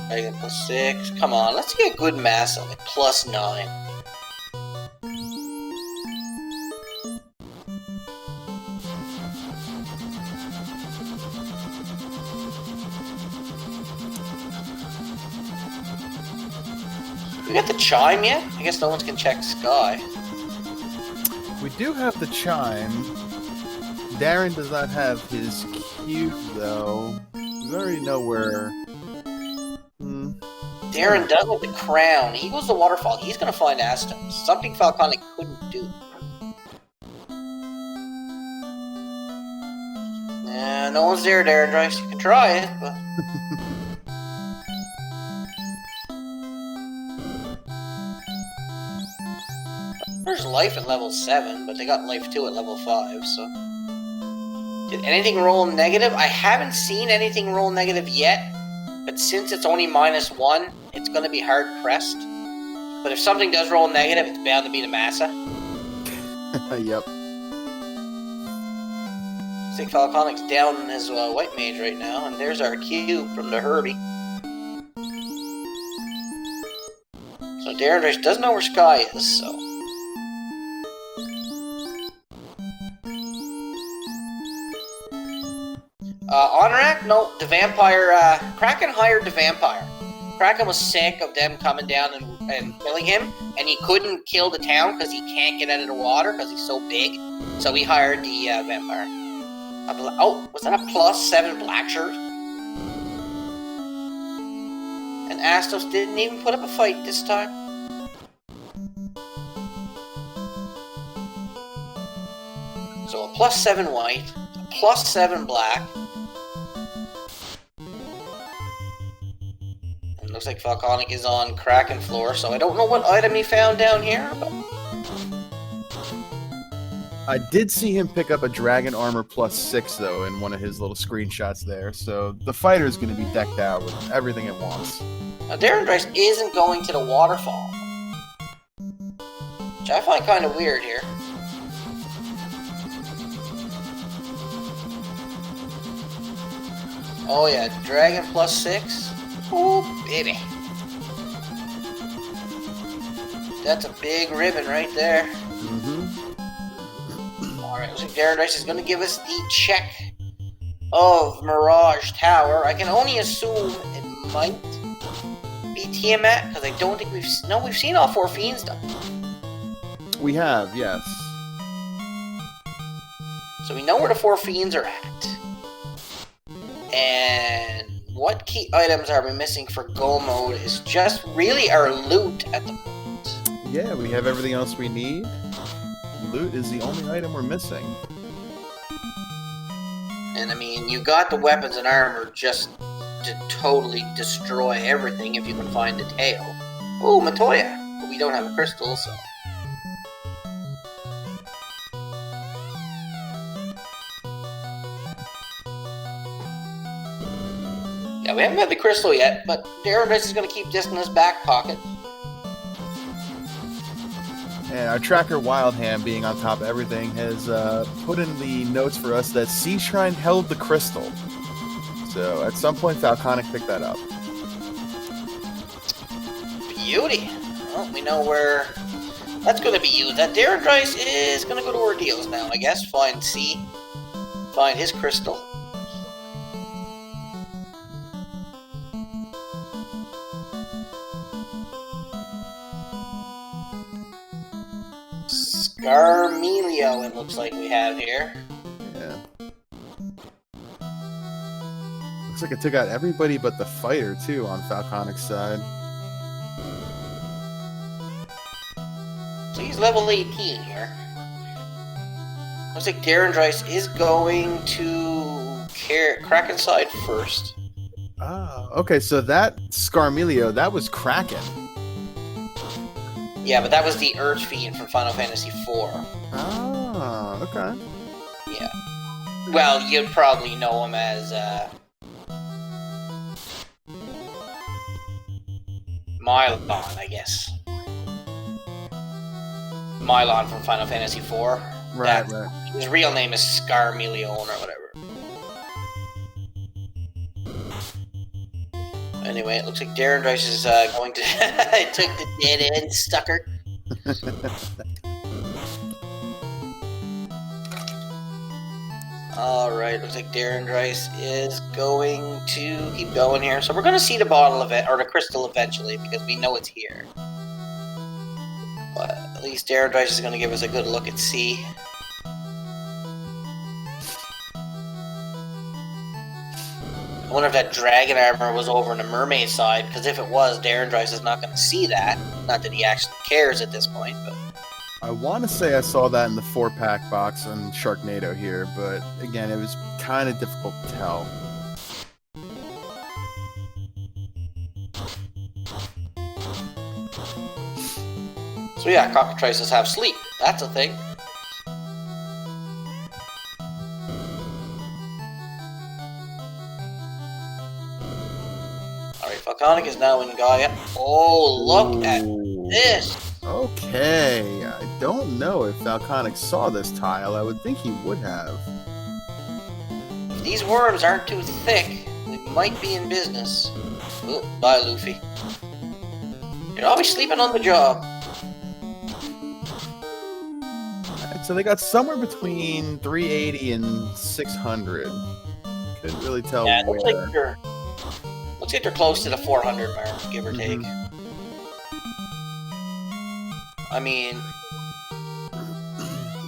Speaker 2: Dragon +6. Come on, let's get good mass on it. +9. We got the chime yet? I guess no one's can check Sky.
Speaker 1: We do have the chime. Darren does not have his cube, though. We already know where...
Speaker 2: Darren does with the crown. He goes to Waterfall. He's going to find Astos. Something Falconic couldn't do. Nah, no one's there, darindrise. You can try it, but... There's life at level 7, but they got life 2 at level 5, so... Did anything roll negative? I haven't seen anything roll negative yet, but since it's only -1, it's going to be hard pressed. But if something does roll negative, it's bound to be the Massa.
Speaker 1: Yep.
Speaker 2: I think Falconic's down in his White Mage right now, and there's our cube from the Herbie. So darindrise does know where Sky is, so... Honorak? No, the vampire, Kraken hired the vampire. Kraken was sick of them coming down and killing him, and he couldn't kill the town because he can't get out of the water because he's so big. So he hired the vampire. Oh, was that a +7 black shirt? And Astos didn't even put up a fight this time. So a +7 white, a +7 black. Looks like Falconic is on Kraken floor, so I don't know what item he found down here, but...
Speaker 1: I did see him pick up a Dragon Armor +6, though, in one of his little screenshots there, so the fighter is going to be decked out with everything it wants.
Speaker 2: Now, darindrise isn't going to the waterfall, which I find kind of weird here. Oh yeah, Dragon +6. Oh, baby. That's a big ribbon right there. Alright, looks like darindrise is going to give us the check of Mirage Tower. I can only assume it might be Tiamat, because I don't think we've... No, we've seen all 4 Fiends done.
Speaker 1: We have, yes.
Speaker 2: So we know where the 4 Fiends are at. And... what key items are we missing for Go mode is just really our loot at the moment.
Speaker 1: yeah, we have everything else we need. Loot is the only item we're missing.
Speaker 2: And I mean, you got the weapons and armor just to totally destroy everything if you can find the tail. Oh, Matoya! But we don't have a crystal, so... Yeah, we haven't had the crystal yet, but darindrise is going to keep this in his back pocket.
Speaker 1: And our tracker Wildham, being on top of everything, has put in the notes for us that Sea Shrine held the crystal. So at some point, Falconic picked that up. Beauty!
Speaker 2: Well, we know where that's going to be used. That darindrise is going to go to Ordeals now, I guess. Find his crystal. Scarmelio, it looks like we have here.
Speaker 1: Yeah. Looks like it took out everybody but the fighter, too, on Falconic's side.
Speaker 2: So he's level 18 here. Looks like darindrise is going to Krakenside first.
Speaker 1: Ah, okay, so that Scarmelio, that was Kraken.
Speaker 2: Yeah, but that was the Earth Fiend from Final Fantasy IV.
Speaker 1: Ah, okay.
Speaker 2: Yeah. Well, you'd probably know him as, Mylon, I guess. Mylon from Final Fantasy IV.
Speaker 1: Right.
Speaker 2: His real name is Scarmeleon or whatever. Anyway, it looks like darindrise is going to... It took the dead end, sucker. Alright, looks like darindrise is going to keep going here. So we're going to see the bottle of it, or the crystal eventually, because we know it's here. But at least darindrise is going to give us a good look at C. I wonder if that dragon armor was over on the mermaid side, because if it was, darindrise is not going to see that. Not that he actually cares at this point, but...
Speaker 1: I want to say I saw that in the 4-pack box on Sharknado here, but again, it was kind of difficult to tell.
Speaker 2: So yeah, cockatrices have sleep. That's a thing. Alright, Falconic is now in Gaia. Oh, look at this!
Speaker 1: Okay, I don't know if Falconic saw this tile. I would think he would have.
Speaker 2: If these worms aren't too thick, we might be in business. Oh, bye, Luffy. You're always sleeping on the job.
Speaker 1: Alright, so they got somewhere between 380 and 600. Couldn't really tell
Speaker 2: Yeah, it
Speaker 1: where.
Speaker 2: looks like they're close to the 400 mark, give or take. I mean,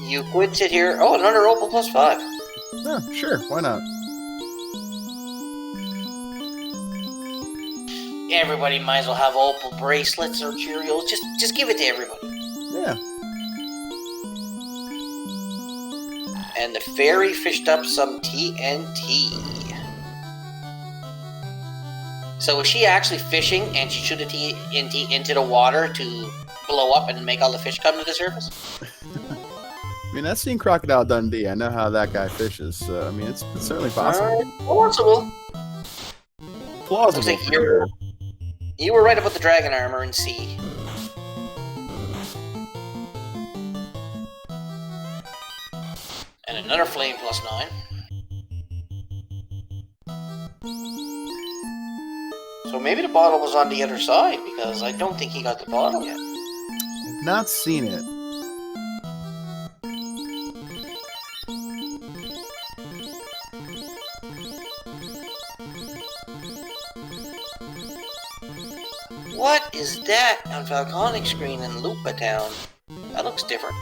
Speaker 2: you could sit here. Oh, another Opal +5.
Speaker 1: Yeah, sure, why not?
Speaker 2: Everybody might as well have Opal bracelets or Cheerios. Just give it to everybody.
Speaker 1: Yeah.
Speaker 2: And the fairy fished up some TNT. So was she actually fishing and she shot the TNT into the water to blow up and make all the fish come to the surface?
Speaker 1: I mean, I've seen Crocodile Dundee. I know how that guy fishes, so I mean, it's certainly possible.
Speaker 2: Plausible.
Speaker 1: Plausible.
Speaker 2: Looks like you were right about the dragon armor in C. And another flame +9. So maybe the bottle was on the other side, because I don't think he got the bottle yet.
Speaker 1: I've not seen it.
Speaker 2: What is that on Falconic screen in Lupa Town? That looks different.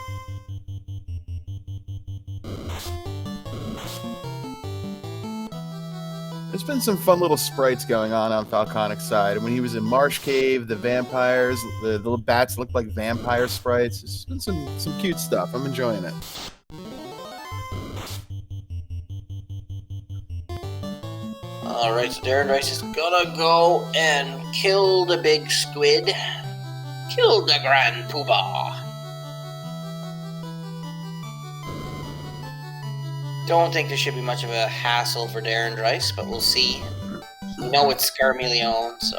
Speaker 1: There's been some fun little sprites going on Falconic's side. When he was in Marsh Cave, the vampires, the little bats looked like vampire sprites. There's been some cute stuff. I'm enjoying it.
Speaker 2: Alright, so darindrise is gonna go and kill the big squid. Kill the Grand Poobah. Don't think there should be much of a hassle for darindrise, but we'll see. We know it's Scarmeleon, so...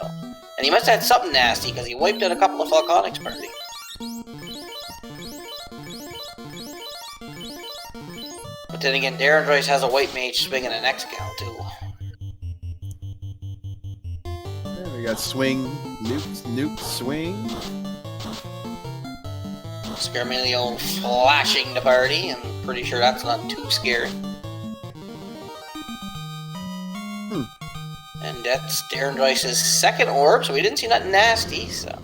Speaker 2: And he must have had something nasty, because he wiped out a couple of Falconic's party. But then again, darindrise has a white mage swinging an X-Cal, too.
Speaker 1: Yeah, we got swing, nuke, swing.
Speaker 2: Scarmeleon flashing the party. I'm pretty sure that's not too scary. And that's darindrise's second orb, so we didn't see nothing nasty, so...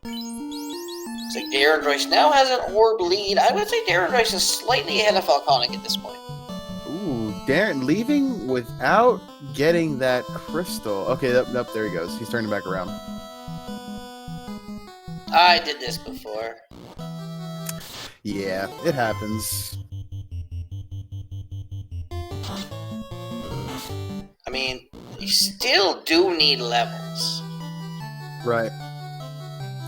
Speaker 2: Looks like darindrise now has an orb lead. I would say darindrise is slightly ahead of Falconic at this point.
Speaker 1: Ooh, Darren leaving without getting that crystal. Okay, nope, there he goes. He's turning back around.
Speaker 2: I did this before.
Speaker 1: Yeah, it happens.
Speaker 2: I mean, you still do need levels.
Speaker 1: Right.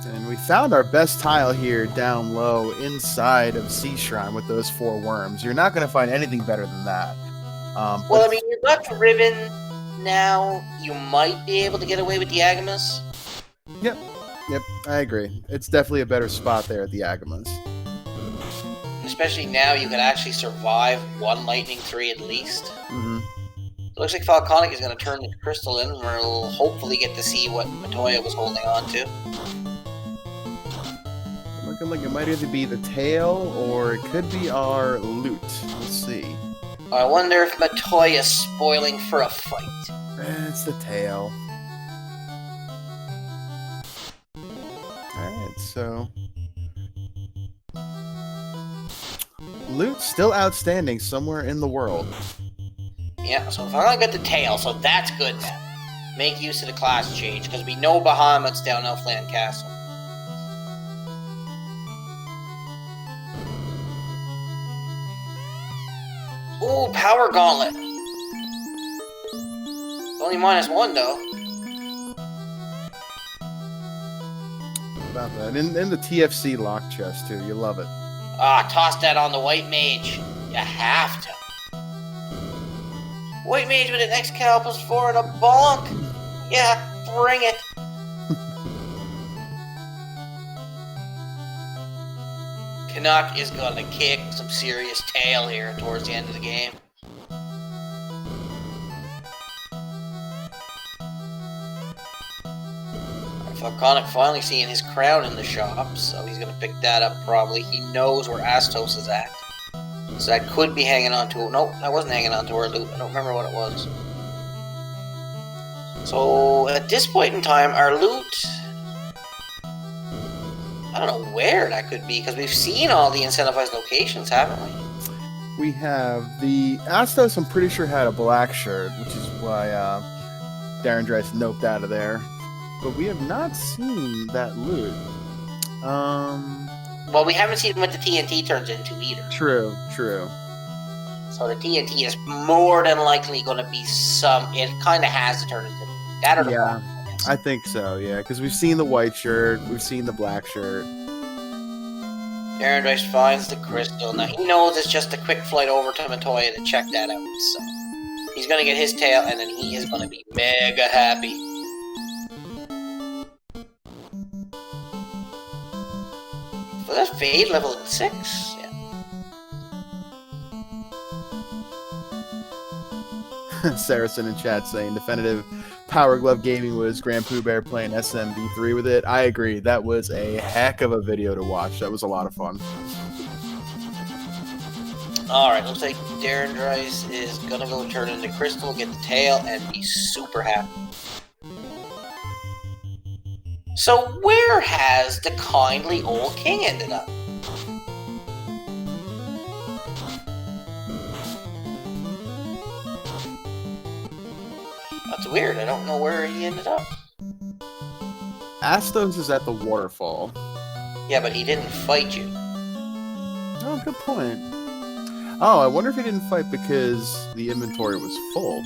Speaker 1: And we found our best tile here down low inside of Sea Shrine with those 4 worms. You're not going to find anything better than that.
Speaker 2: Well, I mean, you got Ribbon now. You might be able to get away with the Agamas.
Speaker 1: Yep, I agree. It's definitely a better spot there at the Agamas.
Speaker 2: Especially now, you could actually survive 1 Lightning 3 at least.
Speaker 1: Mm-hmm.
Speaker 2: It looks like Falconic is going to turn the crystal in, where we'll hopefully get to see what Matoya was holding on to.
Speaker 1: Looking like it might either be the tail or it could be our loot. Let's see.
Speaker 2: I wonder if Matoya is spoiling for a fight.
Speaker 1: It's the tail. Alright, so... loot still outstanding somewhere in the world.
Speaker 2: Yeah, so if I got the tail, so that's good now. Make use of the class change, because we know Bahamut's down Elfland Castle. Ooh, Power Gauntlet. Only -1, though.
Speaker 1: About that. In the TFC lock chest, too. You love it.
Speaker 2: Ah, toss that on the White Mage. You have to. White Mage with an X-Cal +4 and a bonk. Yeah, bring it. Canuck is gonna kick some serious tail here towards the end of the game. Falconic finally seeing his crown in the shop, so he's gonna pick that up probably. He knows where Astos is at. So that could be hanging on to it. Nope, that wasn't hanging on to our loot. I don't remember what it was. So at this point in time, our loot... I don't know where that could be, because we've seen all the incentivized locations, haven't we?
Speaker 1: We have the Astos, I'm pretty sure, had a black shirt, which is why darindrise noped out of there. But we have not seen that loot.
Speaker 2: Well, we haven't seen what the TNT turns into either.
Speaker 1: True.
Speaker 2: So the TNT is more than likely going to be some... It kind of has to turn into that or the
Speaker 1: Yeah,
Speaker 2: black, I guess.
Speaker 1: I think so, yeah. Because we've seen the white shirt, we've seen the black shirt.
Speaker 2: darindrise finds the crystal. Now, he knows it's just a quick flight over to Matoya to check that out. So he's going to get his tail, and then he is going to be mega happy. So that's Fade level 6. Yeah.
Speaker 1: Saracen in chat saying definitive Power Glove Gaming was Grand Pooh Bear playing SMB3 with it. I agree. That was a heck of a video to watch. That was a lot of fun.
Speaker 2: Alright, looks like darindrise is gonna go turn into crystal, get the tail, and be super happy. So where has the kindly old king ended up? That's weird. I don't know where he ended up.
Speaker 1: Astos is at the waterfall.
Speaker 2: Yeah, but he didn't fight you.
Speaker 1: Oh, good point. Oh, I wonder if he didn't fight because the inventory was full.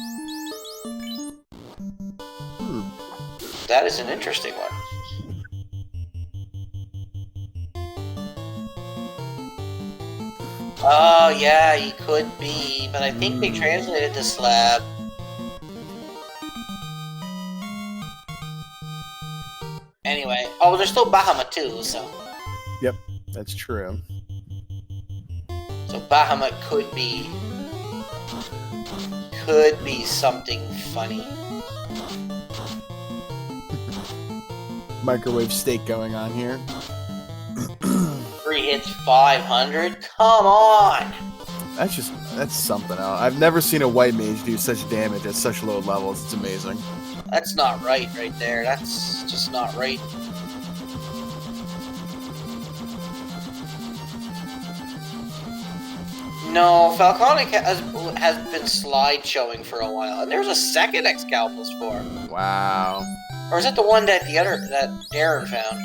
Speaker 2: That is an interesting one. Oh, yeah, he could be, but I think they translated the slab. Anyway, oh, there's still Bahamut too, so.
Speaker 1: Yep, that's true.
Speaker 2: So Bahamut could be something funny.
Speaker 1: Microwave steak going on here.
Speaker 2: 3 hits, 500? Come on!
Speaker 1: That's something else. I've never seen a white mage do such damage at such low levels. It's amazing.
Speaker 2: That's not right there. That's just not right. No, Falconic has been slide-showing for a while, and there's a second Excalibus for.
Speaker 1: Wow.
Speaker 2: Or is it the one that Darren found?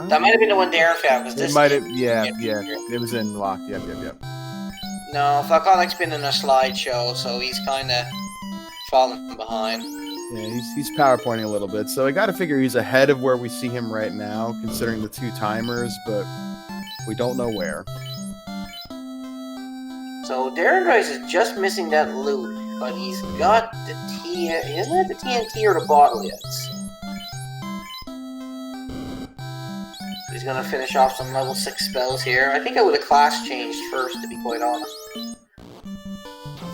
Speaker 2: That might have been the one Darren found, because this...
Speaker 1: It might have, yeah. It was in lock, yep.
Speaker 2: No, Falconic's been in a slideshow, so he's kind of falling behind.
Speaker 1: Yeah, he's PowerPointing a little bit, so I gotta figure he's ahead of where we see him right now, considering the 2 timers, but we don't know where.
Speaker 2: So darindrise is just missing that loot, but he's got the T. He hasn't had the TNT or the bottle yet. So. He's gonna finish off some level 6 spells here. I think I would have class changed first, to be quite honest.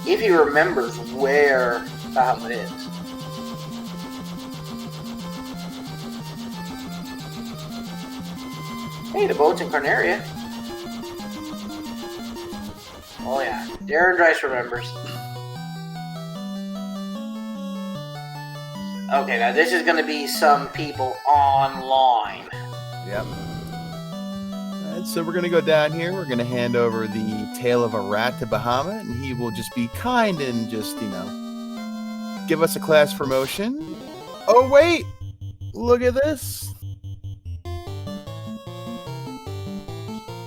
Speaker 2: If he remembers where Bahamut is. Hey, the boat's in Carnaria. Oh yeah, darindrise remembers. Okay, now this is going to be some people online.
Speaker 1: Yep. Alright, so we're going to go down here. We're going to hand over the tail of a rat to Bahamut, and he will just be kind and just, give us a class promotion. Oh, wait! Look at this.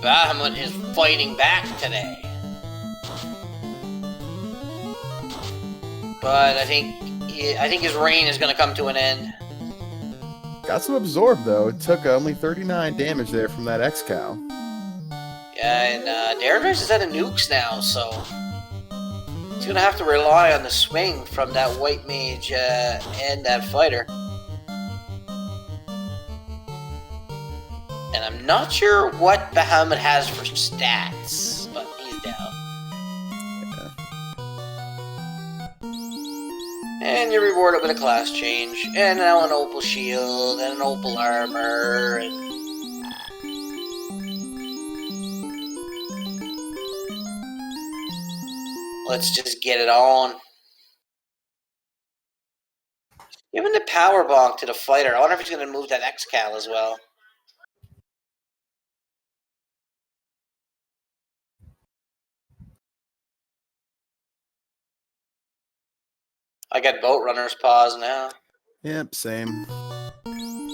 Speaker 2: Bahamut is fighting back today. But I think his reign is going to come to an end.
Speaker 1: Got some absorb though. It took only 39 damage there from that X-Cow.
Speaker 2: Yeah, and darindrise is out of nukes now, so he's going to have to rely on the swing from that white mage and that fighter. And I'm not sure what Bahamut has for stats, but he's down. And you're rewarded with a class change, and now an opal shield, and an opal armor, and... Let's just get it on. Giving the power bonk to the fighter. I wonder if he's going to move that X-Cal as well. I got boat runner's paws now.
Speaker 1: Yep, same.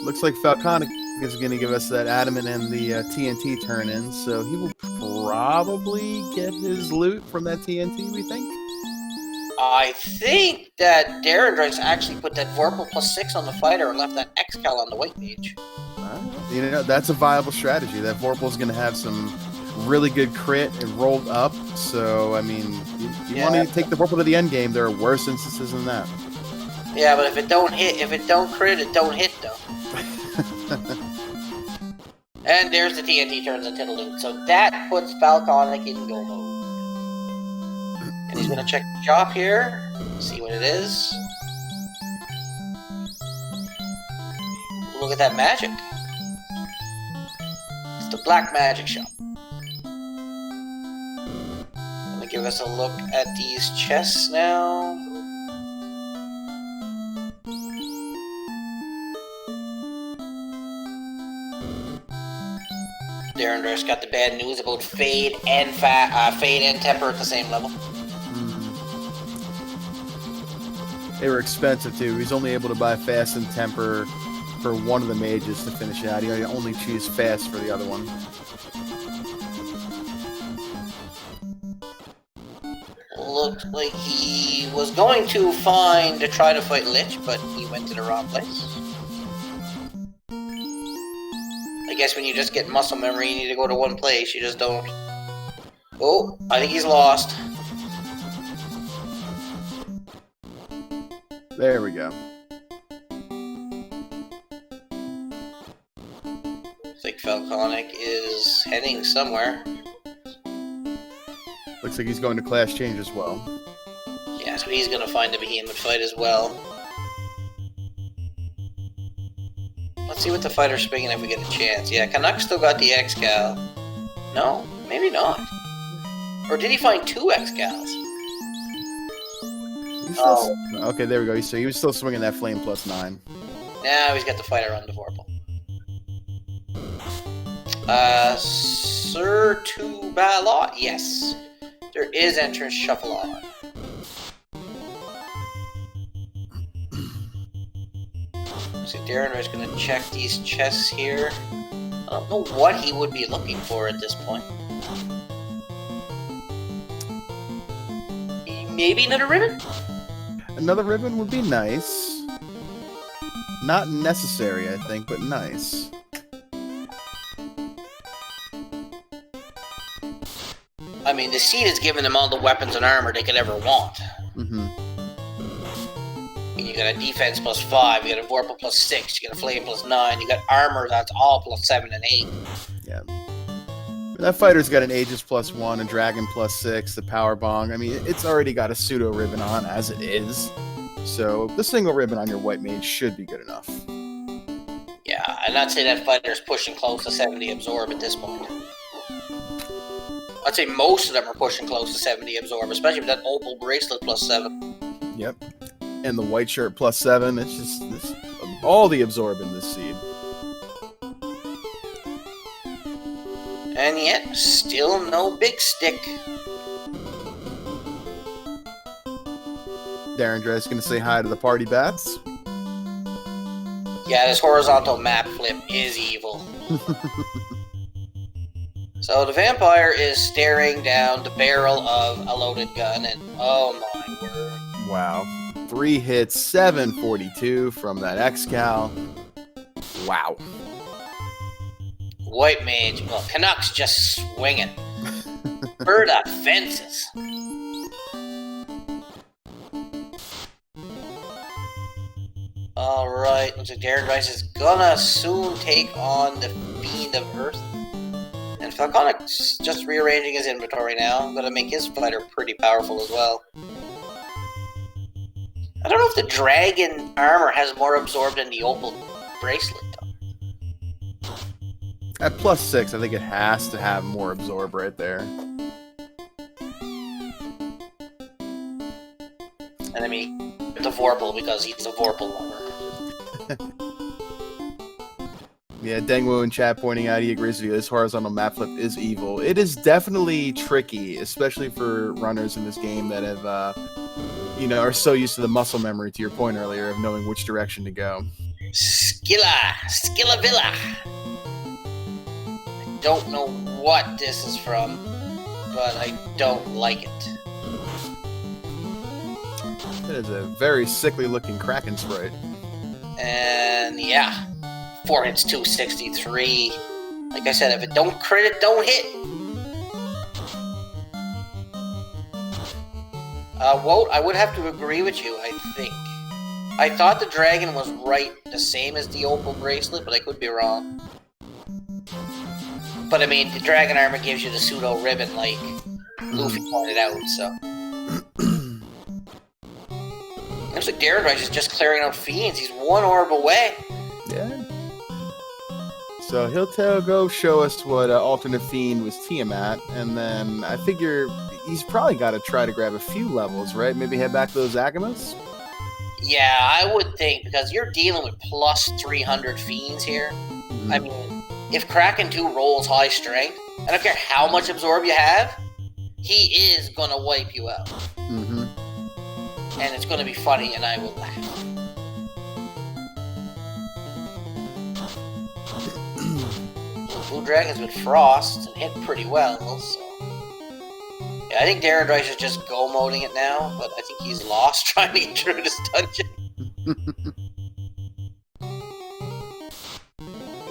Speaker 1: Looks like Falconic is going to give us that adamant and the TNT turn-in, so he will probably get his loot from that TNT, we think?
Speaker 2: I think that darindrise actually put that Vorpal +6 on the fighter and left that X-Cal on the white mage.
Speaker 1: That's a viable strategy. That Vorpal's going to have some really good crit and rolled up, so I mean, you want to take the Vorpal to the end game. There are worse instances than that.
Speaker 2: Yeah, but if it don't crit, it don't hit though. And there's the TNT turns into the loot, so that puts Falconic in go mode. And he's gonna check the shop here, see what it is. Look at that magic. It's the black magic shop. Give us a look at these chests now. darindrise got the bad news about Fade and Temper at the same level.
Speaker 1: They were expensive too. He's only able to buy Fast and Temper for one of the mages to finish it out. He only choose Fast for the other one.
Speaker 2: Looked like he was going to try to fight Lich, but he went to the wrong place. I guess when you just get muscle memory, you need to go to one place. You just don't. Oh, I think he's lost.
Speaker 1: There we go.
Speaker 2: I think Falconic is heading somewhere.
Speaker 1: Looks like he's going to Clash Change as well.
Speaker 2: Yeah, so he's gonna find a behemoth fight as well. Let's see what the fighter's swinging if we get a chance. Yeah, Canuck still got the X-Cal. No, maybe not. Or did he find 2 X-Cals?
Speaker 1: Okay, there we go. So he was still swinging that Flame +9.
Speaker 2: Now he's got the fighter on the Vorpal. Sir Tubalot? Yes. There is entrance shuffle on. So Darren is going to check these chests here. I don't know what he would be looking for at this point. Maybe another ribbon?
Speaker 1: Another ribbon would be nice. Not necessary, I think, but nice.
Speaker 2: I mean, the seed is giving them all the weapons and armor they could ever want.
Speaker 1: Mm-hmm.
Speaker 2: I mean, you got a defense +5, you got a Vorpal +6, you got a flame +9, you got armor that's all +7 and 8.
Speaker 1: Yeah. That fighter's got an Aegis +1, a Dragon +6, the Power Bong. I mean, it's already got a pseudo ribbon on as it is. So the single ribbon on your white mage should be good enough.
Speaker 2: Yeah, I'd say that fighter's pushing close to 70 absorb at this point. I'd say most of them are pushing close to 70 absorb, especially with that opal bracelet +7.
Speaker 1: Yep. And the white shirt +7. It's just all the absorb in this seed.
Speaker 2: And yet, still no big stick.
Speaker 1: Darindrise going to say hi to the party bats.
Speaker 2: Yeah, this horizontal map flip is evil. So the vampire is staring down the barrel of a loaded gun, and oh my word.
Speaker 1: Wow. 3 hits, 742 from that X-Cal. Wow.
Speaker 2: White mage, well, Canuck's just swinging. For the fences. Alright, looks like Darindrise is gonna soon take on the Fiend of Earth. And Falconic's just rearranging his inventory now. Gonna make his fighter pretty powerful as well. I don't know if the dragon armor has more absorbed than the opal bracelet, though.
Speaker 1: At +6, I think it has to have more absorb right there.
Speaker 2: And I mean, the Vorpal because he's a Vorpal lover.
Speaker 1: Yeah, Dengwu in chat pointing out he agrees with you. This horizontal map flip is evil. It is definitely tricky, especially for runners in this game that have, are so used to the muscle memory, to your point earlier, of knowing which direction to go.
Speaker 2: Skilla Villa. I don't know what this is from, but I don't like it.
Speaker 1: It is a very sickly looking Kraken sprite.
Speaker 2: And yeah, 4 hits, 263. Like I said, if it don't crit, it don't hit. Wout, I would have to agree with you, I think. I thought the dragon was right the same as the opal bracelet, but I could be wrong. But I mean, the dragon armor gives you the pseudo ribbon, like Luffy pointed out, so. Looks like Darindrise is just clearing out fiends. He's 1 orb away.
Speaker 1: Yeah. So he'll go show us what alternate fiend was Tiamat, and then I figure he's probably got to try to grab a few levels, right? Maybe head back to those Agamas?
Speaker 2: Yeah, I would think, because you're dealing with plus 300 fiends here. Mm-hmm. I mean, if Kraken 2 rolls high strength, I don't care how much absorb you have, he is going to wipe you out.
Speaker 1: Mm-hmm.
Speaker 2: and it's going to be funny, and I will laugh. Blue Dragons with Frost and hit pretty well, so... Yeah, I think darindrise is just go-moding it now, but I think he's lost trying to get through this dungeon.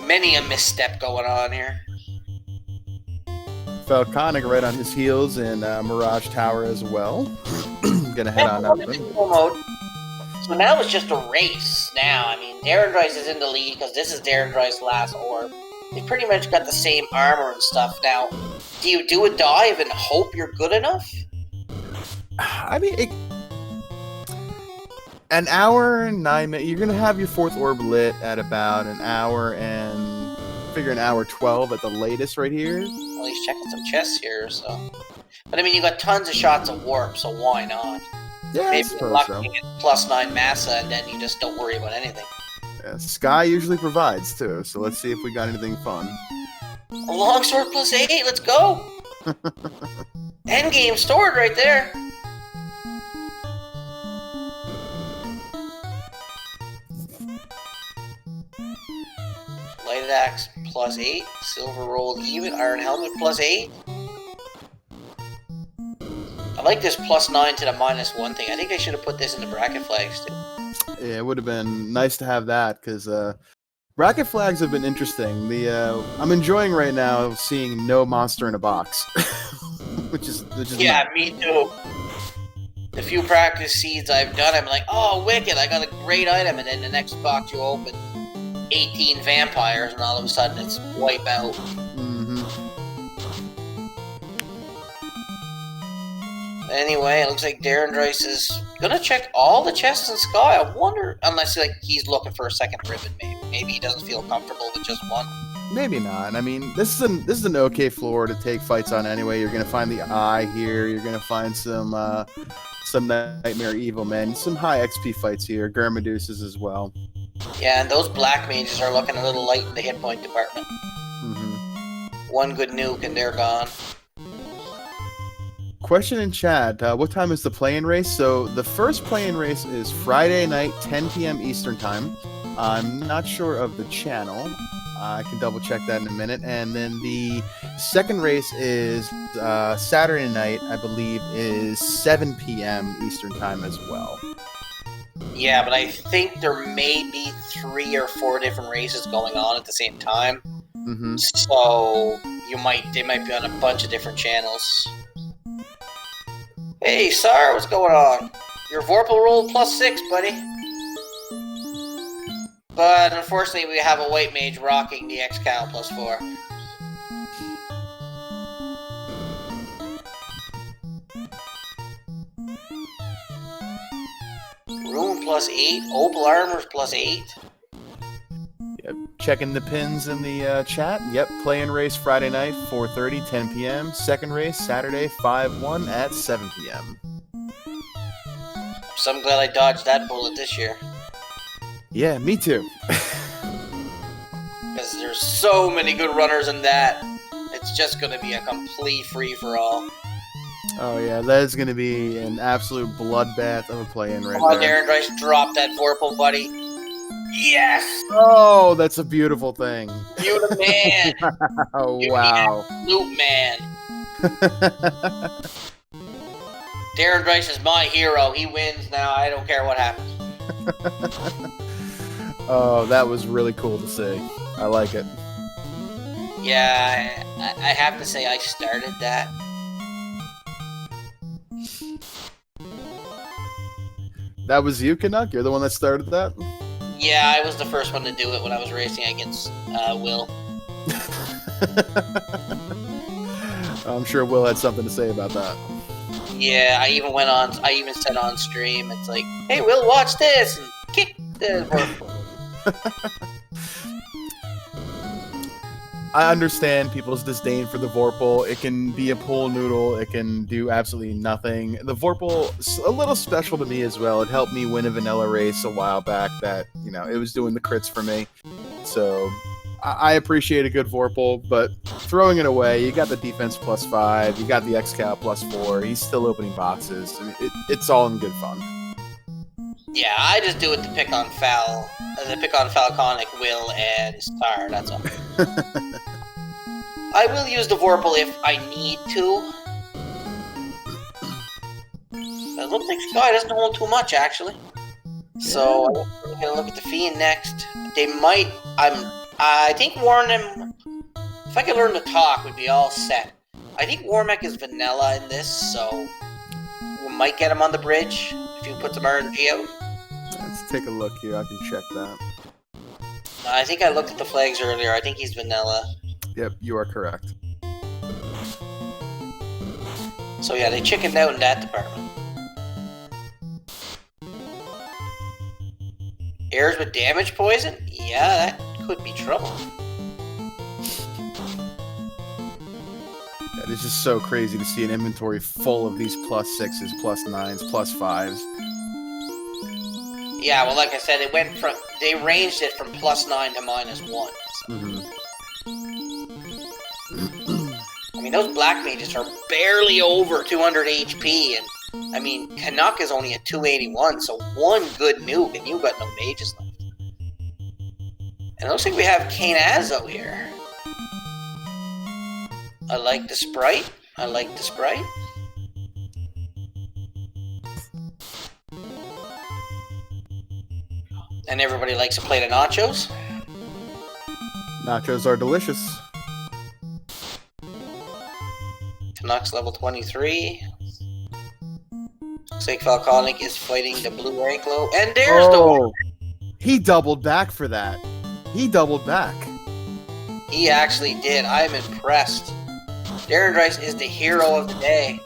Speaker 2: Many a misstep going on here.
Speaker 1: Falconic right on his heels and Mirage Tower as well. Gonna head on up.
Speaker 2: Mode. So now it's just a race. Now, I mean, darindrise is in the lead because this is darindrise's last orb. They pretty much got the same armor and stuff. Now, do you do a dive and hope you're good enough?
Speaker 1: I mean, an hour and 9 minutes. You're gonna have your fourth orb lit at about an hour and an hour 12 at the latest right here.
Speaker 2: Well, he's checking some chests here, so. But I mean, you got tons of shots of warp, so why not?
Speaker 1: Yeah,
Speaker 2: maybe
Speaker 1: you're
Speaker 2: lucky to get +9 massa, and then you just don't worry about anything.
Speaker 1: Yeah, Sky usually provides too, so let's see if we got anything fun.
Speaker 2: A longsword +8, let's go! Endgame stored right there. Lighted axe +8, silver rolled even, iron helmet +8. I like this +9 to the -1 thing. I think I should have put this in the bracket flags too.
Speaker 1: Yeah, it would have been nice to have that because bracket flags have been interesting. I'm enjoying right now seeing no monster in a box, which is
Speaker 2: yeah,
Speaker 1: nice.
Speaker 2: Me too. The few practice seeds I've done, I'm like, oh, wicked! I got a great item, and then the next box you open, 18 vampires, and all of a sudden it's wipe out.
Speaker 1: Mm-hmm.
Speaker 2: Anyway, it looks like darindrise is gonna check all the chests in Sky. I wonder, unless like he's looking for a second ribbon, maybe he doesn't feel comfortable with just one.
Speaker 1: Maybe not. I mean, this is an okay floor to take fights on anyway. You're gonna find the Eye here. You're gonna find some Nightmare Evil Men, some high XP fights here. Garmadeuses as well.
Speaker 2: Yeah, and those black mages are looking a little light in the hit point department.
Speaker 1: Mm-hmm.
Speaker 2: One good nuke and they're gone.
Speaker 1: Question in chat, what time is the play-in race? So the first play-in race is Friday night, 10 p.m. Eastern time. I'm not sure of the channel. I can double check that in a minute. And then the second race is Saturday night, I believe, is 7 p.m. Eastern time as well.
Speaker 2: Yeah, but I think there may be 3 or 4 different races going on at the same time.
Speaker 1: Mm-hmm.
Speaker 2: So they might be on a bunch of different channels. Hey, Sar, what's going on? Your Vorpal rolled +6, buddy. But unfortunately, we have a white mage rocking the X-Cal +4. Rune +8, Opal Armor's +8.
Speaker 1: Yep. Checking the pins in the chat. Yep, play-in race Friday night, 4:30, 10 p.m. Second race Saturday, 5/1 at 7 p.m.
Speaker 2: So I'm glad I dodged that bullet this year.
Speaker 1: Yeah, me too.
Speaker 2: Because there's so many good runners in that. It's just going to be a complete free-for-all.
Speaker 1: Oh yeah, that is going to be an absolute bloodbath of a play-in right
Speaker 2: there. darindrise, drop that Vorpal, buddy. Yes!
Speaker 1: Oh, that's a beautiful thing.
Speaker 2: You the man.
Speaker 1: Oh, wow.
Speaker 2: Loot man. darindrise is my hero. He wins now. I don't care what happens.
Speaker 1: Oh, that was really cool to see. I like it.
Speaker 2: Yeah, I have to say I started that.
Speaker 1: That was you, Canuck? You're the one that started that?
Speaker 2: Yeah, I was the first one to do it when I was racing against Will.
Speaker 1: I'm sure Will had something to say about that.
Speaker 2: Yeah, I even said on stream, it's like, hey, Will, watch this! And kick the Vorpal.
Speaker 1: I understand people's disdain for the Vorpal. It can be a pool noodle. It can do absolutely nothing. The Vorpal is a little special to me as well. It helped me win a vanilla race a while back that, it was doing the crits for me. So I appreciate a good Vorpal, but throwing it away, you got the defense +5, you got the X-Cal +4, he's still opening boxes. I mean, it's all in good fun.
Speaker 2: Yeah, I just do it to pick on Falconic, Will, and Star, that's all. I will use the Vorpal if I need to. It looks like Sky doesn't hold too much, actually. So, we're gonna look at the Fiend next. They might... I think warn them... If I could learn to talk, we'd be all set. I think Warmech is vanilla in this, so... We might get him on the bridge if you put some RNG out.
Speaker 1: Let's take a look here. I can check that.
Speaker 2: I think I looked at the flags earlier. I think he's vanilla.
Speaker 1: Yep, you are correct.
Speaker 2: So yeah, they chickened out in that department. Airs with damage poison? Yeah, that could be trouble.
Speaker 1: That is just so crazy to see an inventory full of these +6s, +9s, +5s.
Speaker 2: Yeah, well, like I said, they ranged it from +9 to -1. So. I mean, those black mages are barely over 200 HP, and I mean, Canuck is only at 281, so one good nuke, and you got no mages left. And it looks like we have Kainazo here. I like the sprite. I like the sprite. And everybody likes a plate of nachos.
Speaker 1: Nachos are delicious.
Speaker 2: Canucks level 23. Looks like Falconic is fighting the blue rank low. And there's the one.
Speaker 1: He doubled back for that. He doubled back.
Speaker 2: He actually did. I'm impressed. Darindrise is the hero of the day.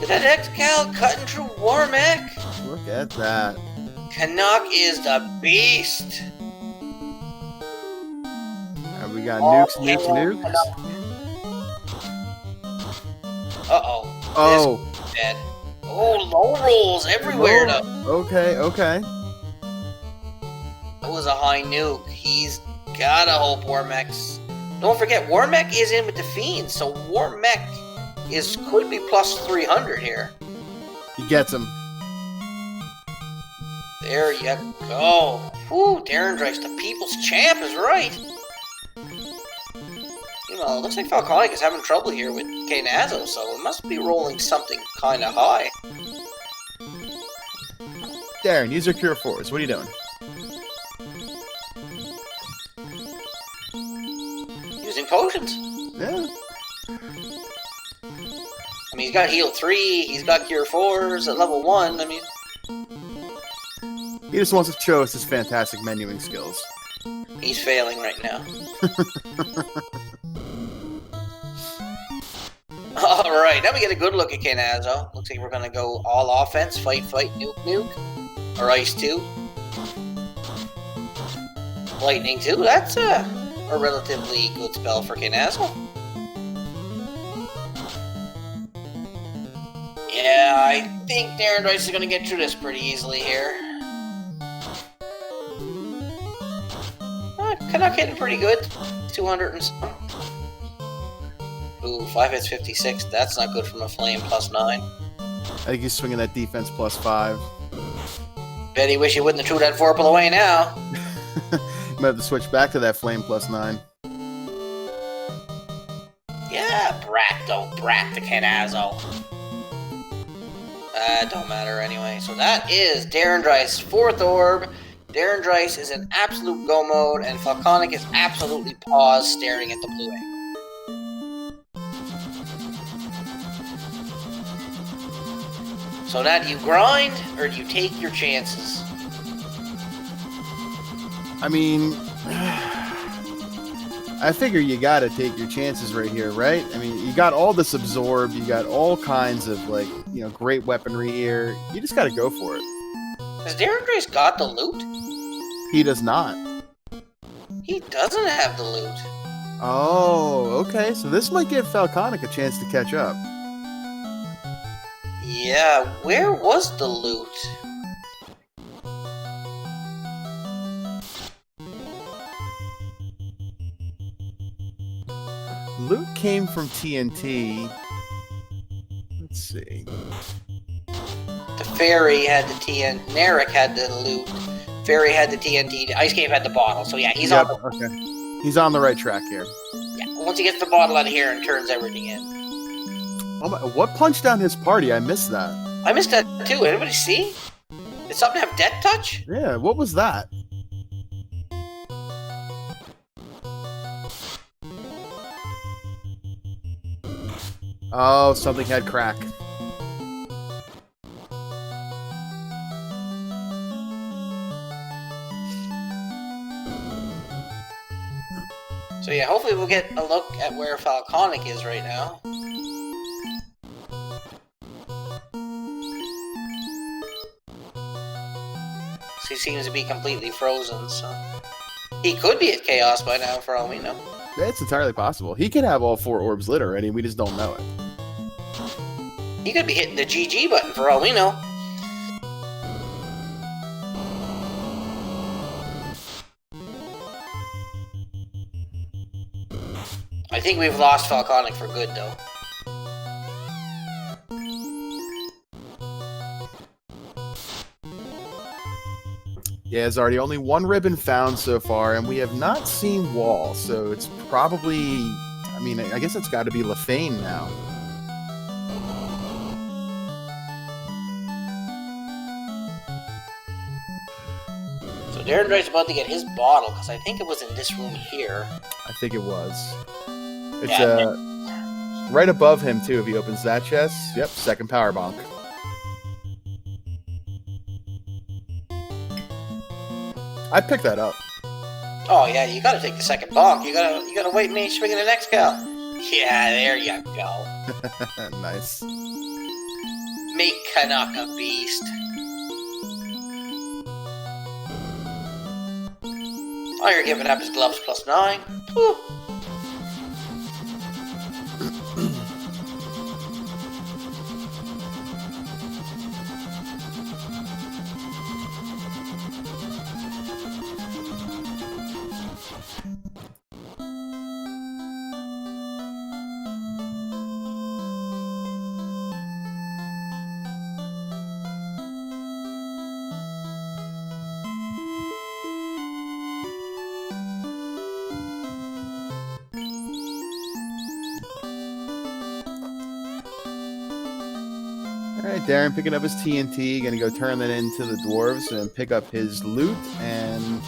Speaker 2: Did that X-Cal cutting through Warmech?
Speaker 1: Look at that.
Speaker 2: Canuck is the beast.
Speaker 1: And we got nukes.
Speaker 2: Uh-oh.
Speaker 1: Oh.
Speaker 2: This dead. Oh, low rolls everywhere though.
Speaker 1: Okay.
Speaker 2: That was a high nuke. He's gotta hope Warmech's... Don't forget, Warmech is in with the Fiend, so Warmech could be +300 here.
Speaker 1: He gets him.
Speaker 2: There you go. Whew, Darindrise, the people's champ is right. You know, it looks like Falconic is having trouble here with Kainazo, so it must be rolling something kind of high.
Speaker 1: Darren, use your Cure 4s. What are you doing?
Speaker 2: Using potions.
Speaker 1: Yeah.
Speaker 2: I mean, he's got heal 3, he's got Cure 4s at level 1, I mean...
Speaker 1: He just wants to show us his fantastic menuing skills.
Speaker 2: He's failing right now. Alright, now we get a good look at Kainazo. Looks like we're gonna go all offense, fight, nuke. Or Ice 2. Lightning 2, that's a relatively good spell for Kainazo. Yeah, I think Darindrise is gonna get through this pretty easily here. Canuck hitting pretty good. 200 and some. Ooh, 5 hits 56. That's not good from a flame +9.
Speaker 1: I think he's swinging that defense +5.
Speaker 2: Bet he wish he wouldn't have threw that Vorpal away now.
Speaker 1: Might have to switch back to that flame +9.
Speaker 2: Yeah, brat to Kainazo. Don't matter anyway. So that is Darindrice's 4th orb. Darindrise is in absolute go mode, and Falconic is absolutely paused staring at the blue angle. So now do you grind, or do you take your chances?
Speaker 1: I mean... I figure you gotta take your chances right here, right? I mean, you got all this absorb, you got all kinds of, like, you know, great weaponry here. You just gotta go for it.
Speaker 2: Has Darindrise got the loot?
Speaker 1: He does not.
Speaker 2: He doesn't have the loot.
Speaker 1: Oh, okay. So this might give Falconic a chance to catch up.
Speaker 2: Yeah, where was the loot?
Speaker 1: Loot came from TNT. Let's see.
Speaker 2: The Fairy had the TNT. Narek had the loot. Fairy had the TNT. Ice Cave had the bottle. So yeah, he's on.
Speaker 1: Okay. He's on the right track here.
Speaker 2: Yeah. Once he gets the bottle out of here and turns everything in.
Speaker 1: Oh my, what punched down his party? I missed that.
Speaker 2: I missed that too. Anybody see? Did something have death touch?
Speaker 1: Yeah. What was that? Oh, something had crack.
Speaker 2: So yeah, hopefully we'll get a look at where Falconic is right now. He seems to be completely frozen, so... He could be at Chaos by now, for all we know.
Speaker 1: It's entirely possible. He could have all 4 orbs lit already, we just don't know it.
Speaker 2: He could be hitting the GG button, for all we know. I think we've lost Falconic for good, though.
Speaker 1: Yeah, there's already only 1 ribbon found so far, and we have not seen Wall, so it's probably... I mean, I guess it's got to be Lefane now.
Speaker 2: So darindrise's about to get his bottle, because I think it was in this room here.
Speaker 1: I think it was. It's right above him, too, if he opens that chest. Yep, second power bonk. I'd pick that up.
Speaker 2: Oh yeah, you gotta take the second bonk. You gotta wait me swinging the next gal. Yeah, there you go.
Speaker 1: Nice.
Speaker 2: Make Kanaka beast. Oh, you're giving up his gloves +9. Whew.
Speaker 1: Alright, Darren picking up his TNT, gonna go turn that into the dwarves and pick up his loot and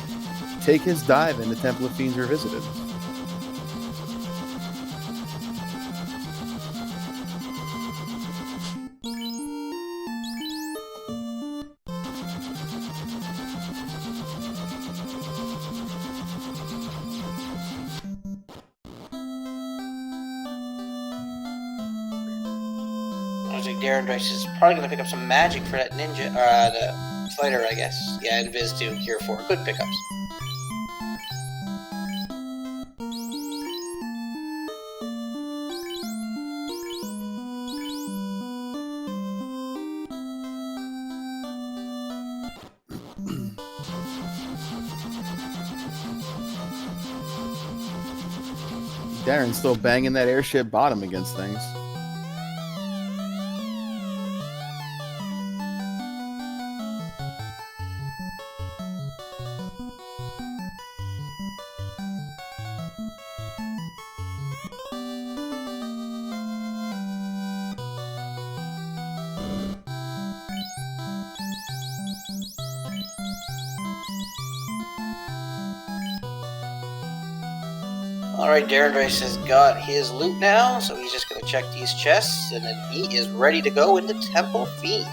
Speaker 1: take his dive into Temple of Fiends Revisited.
Speaker 2: Darindrise is probably going to pick up some magic for that ninja, the fighter, I guess. Yeah, and Viz 2, Gear 4. Good pickups.
Speaker 1: Darren's still banging that airship bottom against things.
Speaker 2: Alright, darindrise has got his loot now, so he's just going to check these chests, and then he is ready to go into Temple of Fiends.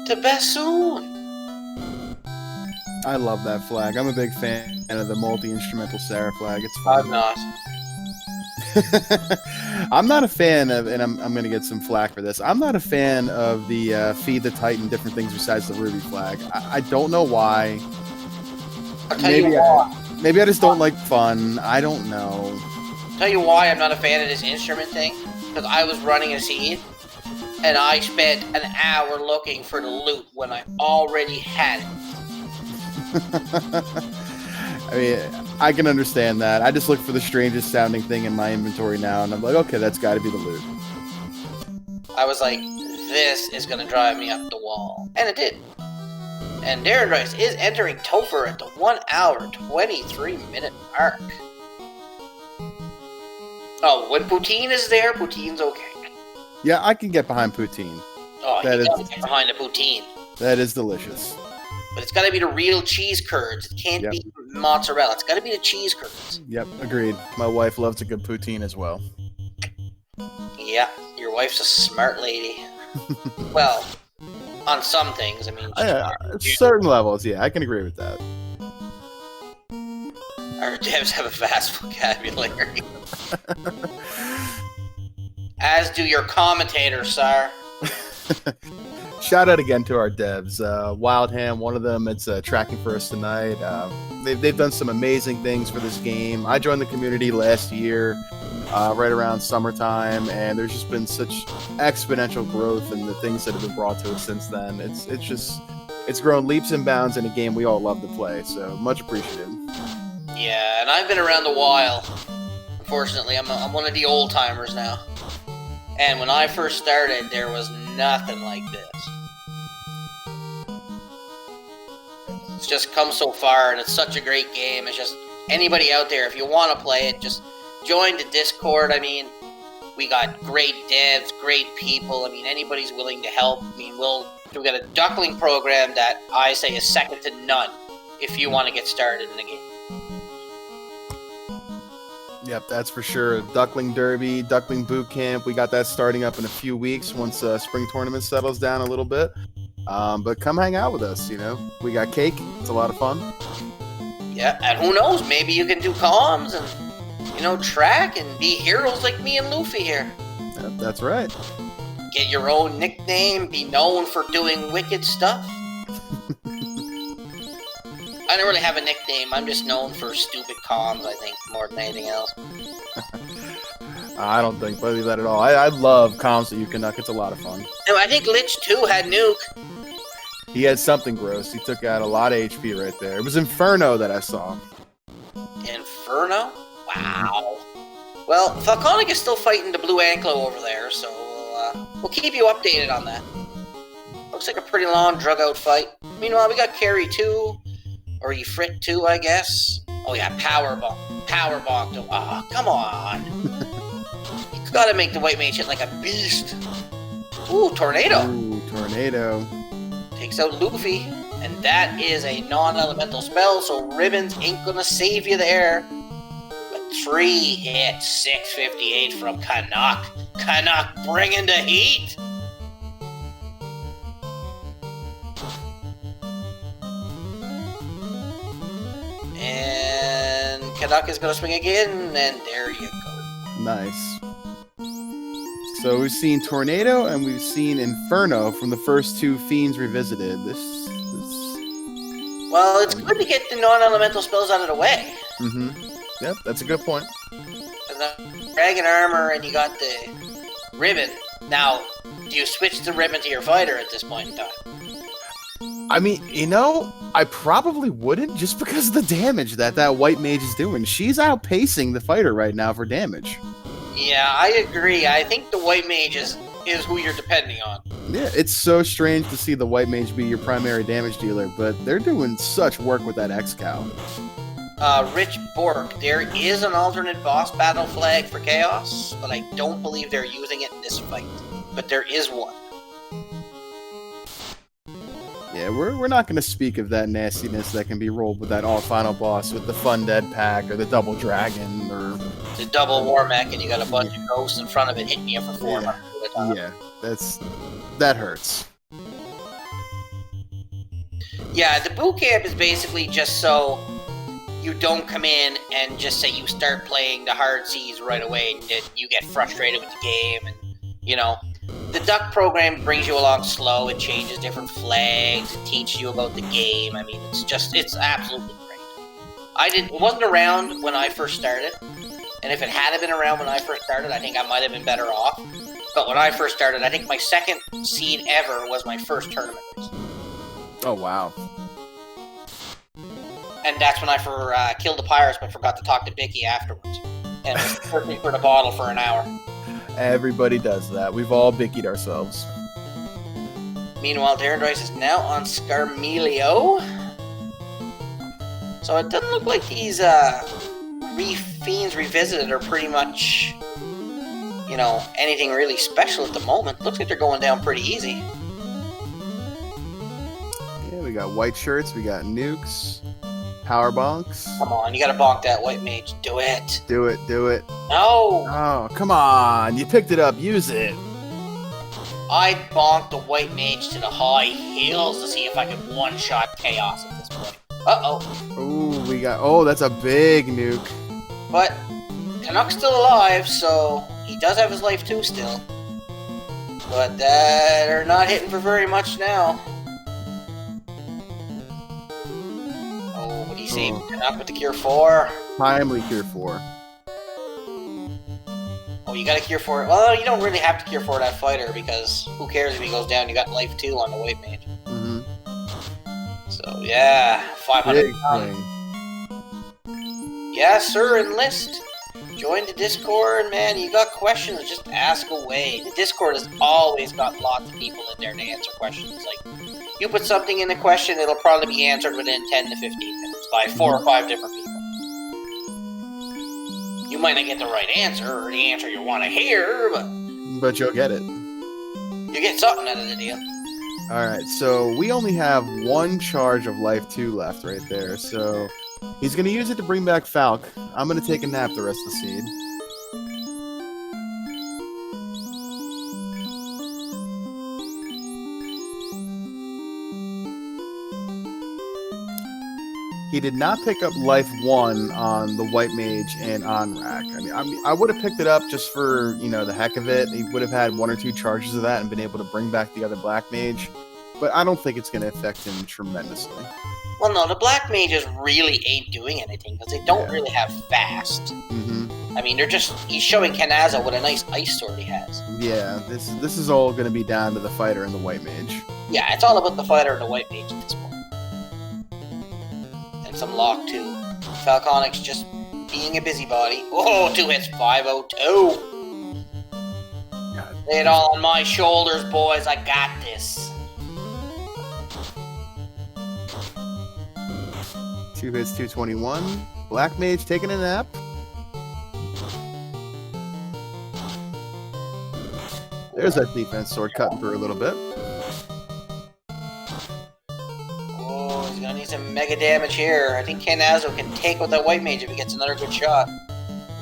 Speaker 2: The bassoon!
Speaker 1: I love that flag. I'm a big fan of the multi-instrumental Sarah flag. It's fun.
Speaker 2: I'm not.
Speaker 1: I'm not a fan of, and I'm going to get some flack for this, I'm not a fan of the Feed the Titan different things besides the Ruby flag. I don't know why.
Speaker 2: I'll tell you why.
Speaker 1: Maybe I just don't like fun. I don't know.
Speaker 2: I'll tell you why I'm not a fan of this instrument thing. Because I was running a seed, and I spent an hour looking for the loot when I already had it.
Speaker 1: I mean, I can understand that. I just look for the strangest sounding thing in my inventory now, and I'm like, okay, that's got to be the loot.
Speaker 2: I was like, this is going to drive me up the wall. And it did. And darindrise is entering Topher at the 1 hour, 23 minute mark. Oh, when Poutine is there, Poutine's okay.
Speaker 1: Yeah, I can get behind poutine.
Speaker 2: Oh,
Speaker 1: That
Speaker 2: you
Speaker 1: is-
Speaker 2: gotta get behind the Poutine.
Speaker 1: That is delicious.
Speaker 2: But it's got to be the real cheese curds. It can't
Speaker 1: Yep.
Speaker 2: be mozzarella. It's got to be the cheese curds.
Speaker 1: Yep, agreed. My wife loves a good poutine as well.
Speaker 2: Yeah, your wife's a smart lady. Well, on some things, I mean.
Speaker 1: Certain levels, yeah, I can agree with that.
Speaker 2: Our devs have a vast vocabulary. As do your commentators, sir.
Speaker 1: Shout out again to our devs. Wildham, one of them, it's tracking for us tonight. They've done some amazing things for this game. I joined the community last year, right around summertime, and there's just been such exponential growth in the things that have been brought to us since then. It's grown leaps and bounds in a game we all love to play, so much appreciated.
Speaker 2: Yeah, and I've been around a while. Unfortunately, I'm one of the old timers now. And when I first started, there was nothing like this. It's just come so far, and it's such a great game. It's just, anybody out there, if you want to play it, just join the Discord. I mean, we got great devs, great people. I mean, anybody's willing to help. I mean, we've got a duckling program that I say is second to none if you want to get started in the game.
Speaker 1: Yep, that's for sure. Duckling Derby, Duckling Boot Camp. We got that starting up in a few weeks once spring tournament settles down a little bit. But come hang out with us, you know. We got cake. It's a lot of fun.
Speaker 2: Yeah, and who knows? Maybe you can do comms and, track and be heroes like me and Luffy here.
Speaker 1: Yep, that's right.
Speaker 2: Get your own nickname, be known for doing wicked stuff. I don't really have a nickname. I'm just known for stupid comms, I think, more than anything else.
Speaker 1: I don't think believe that at all. I love comms that you can nuke. It's a lot of fun.
Speaker 2: No, I think Lich 2 had nuke.
Speaker 1: He had something gross. He took out a lot of HP right there. It was Inferno that I saw.
Speaker 2: Inferno? Wow. Well, Falconic is still fighting the blue Anklo over there, so we'll keep you updated on that. Looks like a pretty long, drug-out fight. Meanwhile, we got Carry 2, or Ifrit 2, I guess. Oh yeah, Power Bonk. Oh, come on. You gotta make the white mage hit like a beast. Ooh, Tornado.
Speaker 1: Ooh, Tornado.
Speaker 2: Takes out Luffy. And that is a non-elemental spell, so Ribbons ain't gonna save you there. But 3 hits, 658 from Canuck. Canuck bringing the heat. And Canuck is gonna swing again, and there you go.
Speaker 1: Nice. So we've seen Tornado and we've seen Inferno from the first two Fiends Revisited.
Speaker 2: Well, it's good to get the non-elemental spells out of the way.
Speaker 1: Mm-hmm. Yep, that's a good point.
Speaker 2: Dragon armor, and you got the ribbon. Now, do you switch the ribbon to your fighter at this point in time?
Speaker 1: I mean, I probably wouldn't just because of the damage that white mage is doing. She's outpacing the fighter right now for damage.
Speaker 2: Yeah, I agree. I think the white mage is who you're depending on.
Speaker 1: Yeah, it's so strange to see the white mage be your primary damage dealer, but they're doing such work with that X-Cow.
Speaker 2: Rich Bork, there is an alternate boss battle flag for Chaos, but I don't believe they're using it in this fight. But there is one.
Speaker 1: Yeah, we're not going to speak of that nastiness that can be rolled with that all-final boss with the Fun Dead Pack or the Double Dragon or...
Speaker 2: The double war mech, and you got a bunch of ghosts in front of it hitting you for 4 months at a time.
Speaker 1: Yeah, that hurts.
Speaker 2: Yeah, the boot camp is basically just so you don't come in and just say you start playing the hard seas right away and you get frustrated with the game. And, the duck program brings you along slow. It changes different flags. It teaches you about the game. I mean, it's absolutely great. It wasn't around when I first started. And if it had been around when I first started, I think I might have been better off. But when I first started, I think my second seed ever was my first tournament.
Speaker 1: Oh, wow.
Speaker 2: And that's when I killed the pirates, but forgot to talk to Bicky afterwards. And was searching for the bottle for an hour.
Speaker 1: Everybody does that. We've all bickied ourselves.
Speaker 2: Meanwhile, darindrise is now on Scarmelio. So it doesn't look like these Fiends Revisited are pretty much, you know, anything really special at the moment. Looks like they're going down pretty easy.
Speaker 1: Yeah, we got white shirts, we got nukes, power bonks.
Speaker 2: Come on, you gotta bonk that white mage. Do it.
Speaker 1: Do it, do it.
Speaker 2: No!
Speaker 1: Oh, come on. You picked it up. Use it.
Speaker 2: I'd bonk the white mage to the high heels to see if I could one-shot Chaos at this point. Uh-oh.
Speaker 1: Ooh, we got... Oh, that's a big nuke.
Speaker 2: But Canuck's still alive, so he does have his life too still. But they're not hitting for very much now. Oh, but he saved Canuck with the Cure 4.
Speaker 1: Timely Cure 4.
Speaker 2: Oh, you got a Cure 4. Well, you don't really have to Cure 4 that fighter, because who cares if he goes down? You got life 2 on the white mage.
Speaker 1: Mm-hmm.
Speaker 2: So, yeah, 500.
Speaker 1: Big swing.
Speaker 2: Yeah, sir, enlist. Join the Discord, man. You got questions, just ask away. The Discord has always got lots of people in there to answer questions. Like, you put something in a question, it'll probably be answered within 10 to 15 minutes by 4 or 5 different people. You might not get the right answer, or the answer you want to hear,
Speaker 1: But you'll get it.
Speaker 2: you get something out of the deal.
Speaker 1: Alright, so we only have one charge of life 2 left right there, so he's going to use it to bring back Falc. I'm going to take a nap the rest of the seed. He did not pick up life 1 on the white mage and on rack. I mean, I would have picked it up just for, you know, the heck of it. He would have had 1 or 2 charges of that and been able to bring back the other black mage. But I don't think it's going to affect him tremendously.
Speaker 2: Well, no, the black mages really ain't doing anything, because they don't really have fast.
Speaker 1: Mm-hmm.
Speaker 2: I mean, he's showing Kenaza what a nice ice sword he has.
Speaker 1: Yeah, this is all going to be down to the fighter and the white mage.
Speaker 2: Yeah, it's all about the fighter and the white mage at this point. And some lock, too. Falconic's just being a busybody. Oh, 2 hits, 502.
Speaker 1: God.
Speaker 2: Lay it all on my shoulders, boys. I got this.
Speaker 1: 2 hits, 221. Black mage taking a nap. There's that defense sword cutting through a little bit.
Speaker 2: Oh, he's gonna need some mega damage here. I think Kenazo can take with that white mage if he gets another good shot.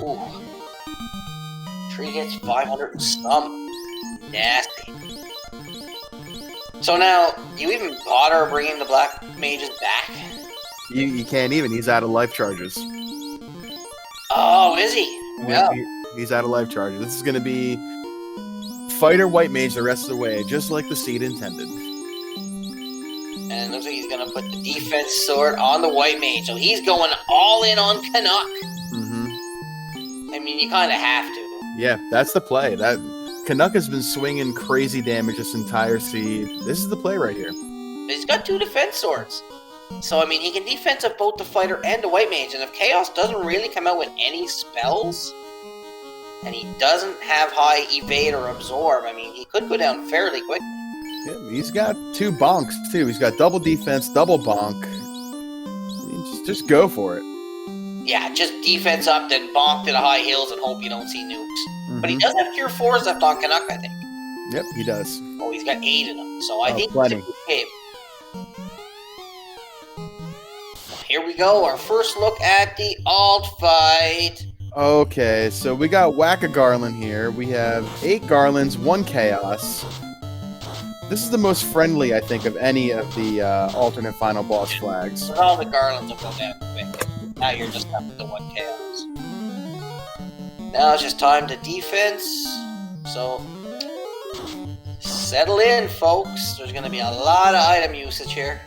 Speaker 2: Ooh. 3 hits, 500 and some. Nasty. So now, do you even bother bringing the black mages back?
Speaker 1: You can't even. He's out of life charges.
Speaker 2: Oh, is he? Yeah.
Speaker 1: He's out of life charges. This is going to be fighter white mage the rest of the way, just like the seed intended.
Speaker 2: And it looks like he's going to put the defense sword on the white mage. So he's going all in on Canuck.
Speaker 1: Mm-hmm.
Speaker 2: I mean, you kind of have to.
Speaker 1: Yeah, that's the play. That Canuck has been swinging crazy damage this entire seed. This is the play right here.
Speaker 2: He's got 2 defense swords. So, I mean, he can defense up both the fighter and the white mage. And if Chaos doesn't really come out with any spells, and he doesn't have high evade or absorb, I mean, he could go down fairly quickly.
Speaker 1: Yeah, he's got 2 bonks, too. He's got double defense, double bonk. I mean, just go for it.
Speaker 2: Yeah, just defense up, then bonk to the high hills and hope you don't see nukes.
Speaker 1: Mm-hmm.
Speaker 2: But he does have Cure 4s left on Canuck, I think.
Speaker 1: Yep, he does.
Speaker 2: Oh, he's got 8 of them. So I think
Speaker 1: plenty.
Speaker 2: it's a good game. Here we go, our first look at the alt fight.
Speaker 1: Okay, so we got Whack-A-Garland here. We have 8 Garlands, 1 Chaos. This is the most friendly, I think, of any of the alternate final boss flags.
Speaker 2: With all the Garlands will go down quick. Now you're just up to the 1 Chaos. Now it's just time to defense. So, settle in, folks. There's going to be a lot of item usage here.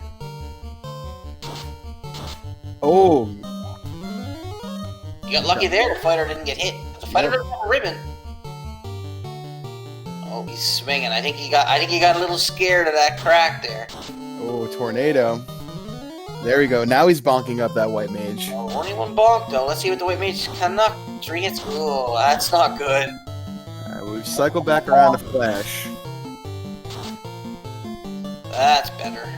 Speaker 1: Oh,
Speaker 2: You got lucky there, the fighter didn't get hit. The fighter doesn't have a ribbon. Oh, he's swinging. I think he got a little scared of that crack there.
Speaker 1: Oh, tornado. There we go. Now he's bonking up that white mage.
Speaker 2: Oh, only one bonk though. Let's see what the white mage can knock. 3 hits. Oh, that's not good.
Speaker 1: We've cycled back around to flash.
Speaker 2: That's better.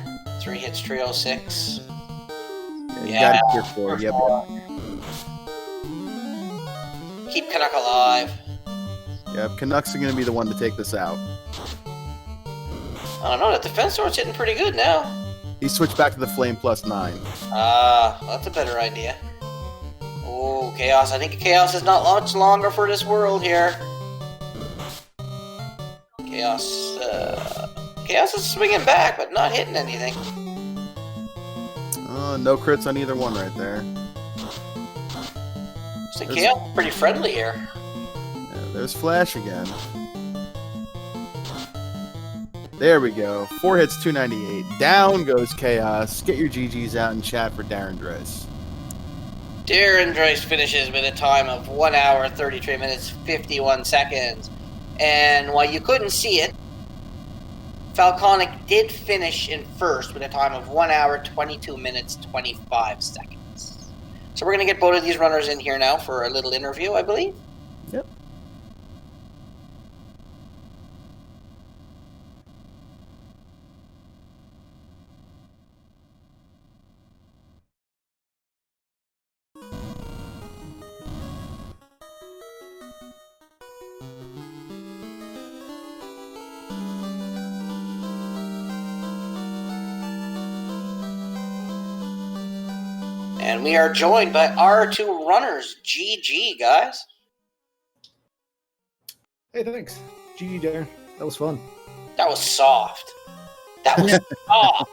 Speaker 2: 3 hits, 306.
Speaker 1: Yeah, you got it here for yep.
Speaker 2: Keep Canuck alive.
Speaker 1: Yep, Canucks are going to be the one to take this out.
Speaker 2: I don't know, that defense sword's hitting pretty good now.
Speaker 1: He switched back to the flame +9.
Speaker 2: That's a better idea. Oh, Chaos. I think Chaos is not much longer for this world here. Chaos is swinging back, but not hitting anything.
Speaker 1: No crits on either one right there.
Speaker 2: So Chaos is pretty friendly here.
Speaker 1: Yeah, there's Flash again. There we go. 4 hits, 298. Down goes Chaos. Get your GGs out in chat for darindrise.
Speaker 2: Darindrise finishes with a time of 1 hour, 33 minutes, 51 seconds. And while you couldn't see it, Falconic did finish in first with a time of 1 hour, 22 minutes, 25 seconds. So we're going to get both of these runners in here now for a little interview, I believe.
Speaker 1: Yep.
Speaker 2: And we are joined by our 2 runners. GG, guys.
Speaker 3: Hey, thanks. GG, Darren. That was fun.
Speaker 2: That was soft. That was soft.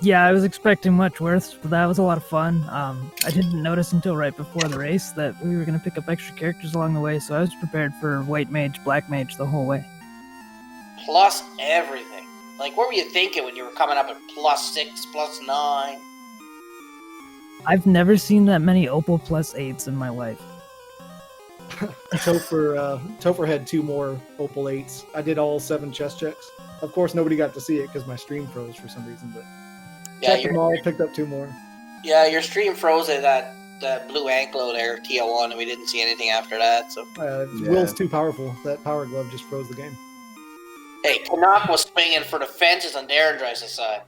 Speaker 4: Yeah, I was expecting much worse, but that was a lot of fun. I didn't notice until right before the race that we were going to pick up extra characters along the way, so I was prepared for white mage, black mage the whole way.
Speaker 2: Plus everything. Like, what were you thinking when you were coming up at +6, +9?
Speaker 4: I've never seen that many Opal +8s in my life.
Speaker 3: Topher had 2 more Opal 8s. I did all 7 chest checks. Of course, nobody got to see it because my stream froze for some reason, but checked them all, picked up 2 more.
Speaker 2: Yeah, your stream froze at that blue anklo there, TO1, and we didn't see anything after that. So
Speaker 3: Will's too powerful. That power glove just froze the game.
Speaker 2: Hey, Canuck was swinging for the fences on Darindrice's side.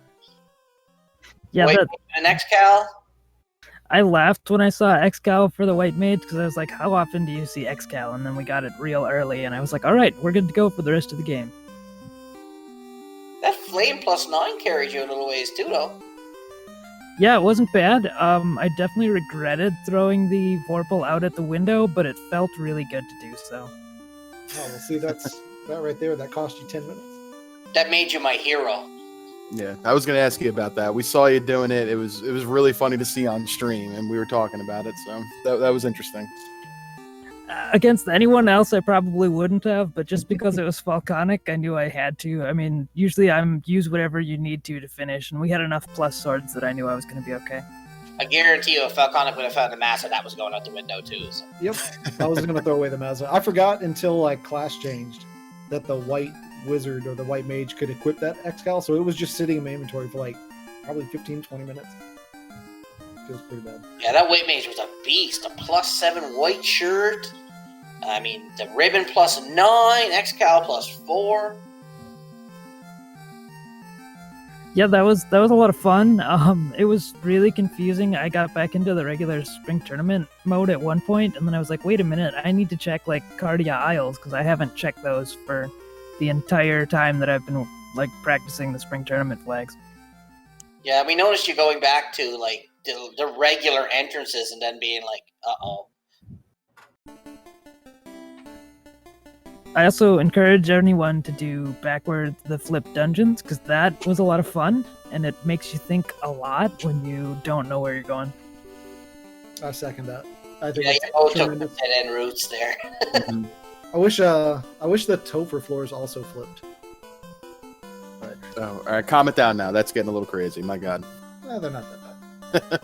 Speaker 4: Yeah,
Speaker 2: Wait, an X-Cal?
Speaker 4: I laughed when I saw X-Cal for the white mage because I was like, how often do you see X-Cal? And then we got it real early, and I was like, all right, we're good to go for the rest of the game.
Speaker 2: That flame +9 carried you a little ways too, though.
Speaker 4: Yeah, it wasn't bad. I definitely regretted throwing the Vorpal out at the window, but it felt really good to do so.
Speaker 3: Oh, well, see, that's that right there. That cost you 10 minutes.
Speaker 2: That made you my hero.
Speaker 1: Yeah, I was going to ask you about that. We saw you doing it. It was really funny to see on stream, and we were talking about it, so that was interesting.
Speaker 4: Against anyone else, I probably wouldn't have, but just because it was Falconic, I knew I had to. I mean, usually I'm use whatever you need to finish, and we had enough plus swords that I knew I was going to be okay.
Speaker 2: I guarantee you, if Falconic would have found the Massa, that was going out the window too. So.
Speaker 3: Yep, I was going to throw away the Mazda. I forgot until like class changed that the white wizard or the white mage could equip that X-Cal, so it was just sitting in my inventory for like probably 15-20 minutes. Feels pretty bad.
Speaker 2: Yeah, that white mage was a beast. A +7 white shirt. I mean, the ribbon +9, X-Cal +4.
Speaker 4: Yeah, that was a lot of fun. It was really confusing. I got back into the regular spring tournament mode at one point, and then I was like, wait a minute, I need to check like Cardia Isles because I haven't checked those for the entire time that I've been like practicing the spring tournament flags.
Speaker 2: Yeah, we noticed you going back to like the regular entrances and then being like, uh-oh.
Speaker 4: I also encourage anyone to do backward the flip dungeons because that was a lot of fun and it makes you think a lot when you don't know where you're going.
Speaker 3: I second that. I think
Speaker 2: you both took the dead-end routes there.
Speaker 1: Mm-hmm.
Speaker 3: I wish the Topher floors also flipped. But
Speaker 1: All right, calm it down now. That's getting a little crazy. My God.
Speaker 3: they're not that bad.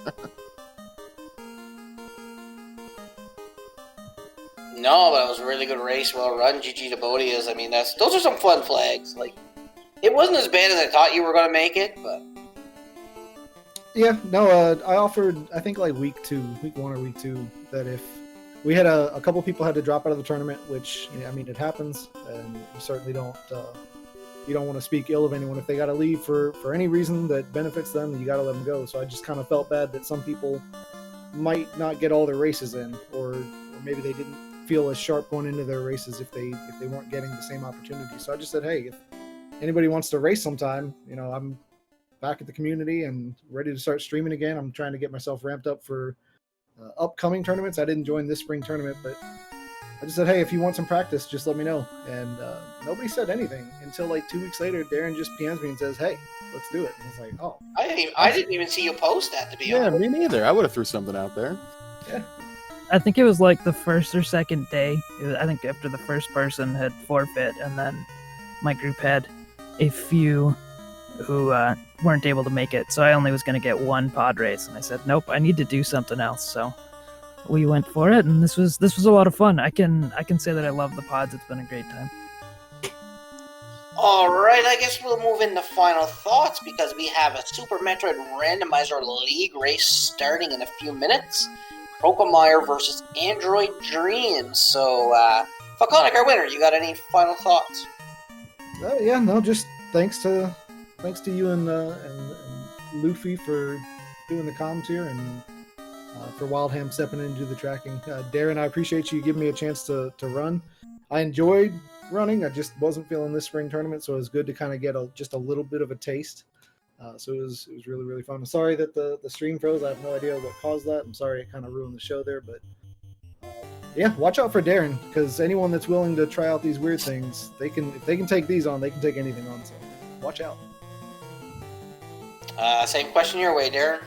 Speaker 2: No, but it was a really good race, well run. GG to Bodias. I mean, those are some fun flags. Like, it wasn't as bad as I thought you were going to make it, but
Speaker 3: Yeah, no, I offered, I think like week 1 or week 2, that if we had a couple people had to drop out of the tournament, which, I mean, it happens, and you certainly don't want to speak ill of anyone. If they got to leave for any reason that benefits them, you got to let them go. So I just kind of felt bad that some people might not get all their races in, or maybe they didn't feel as sharp going into their races if they weren't getting the same opportunity. So I just said, hey, if anybody wants to race sometime, I'm back at the community and ready to start streaming again. I'm trying to get myself ramped up for upcoming tournaments. I didn't join this spring tournament, but I just said, hey, if you want some practice, just let me know. And nobody said anything until like 2 weeks later. Darren just PMs me and says, hey, let's do it. And I was like, oh.
Speaker 2: I didn't even see you post that, to be honest.
Speaker 1: Yeah, me neither. I would have threw something out there.
Speaker 3: Yeah.
Speaker 4: I think it was like the first or second day. I think after the first person had forfeit, and then my group had a few who weren't able to make it. So I only was going to get one pod race, and I said, nope, I need to do something else. So we went for it, and this was a lot of fun. I can say that I love the pods. It's been a great time.
Speaker 2: All right, I guess we'll move into final thoughts because we have a Super Metroid Randomizer League race starting in a few minutes. Crocomire versus Android Dreams. So, Falconic, our winner, you got any final thoughts?
Speaker 3: Yeah, no, just thanks to you and Luffy for doing the comms here, and for Wildham stepping in to do the tracking. Darren, I appreciate you giving me a chance to run. I enjoyed running. I just wasn't feeling this spring tournament, so it was good to kind of get just a little bit of a taste. So it was really, really fun. I'm sorry that the stream froze. I have no idea what caused that. I'm sorry it kind of ruined the show there, but yeah, watch out for Darren, because anyone that's willing to try out these weird things, if they can take these on, they can take anything on. So watch out.
Speaker 2: Same question your way, Darren.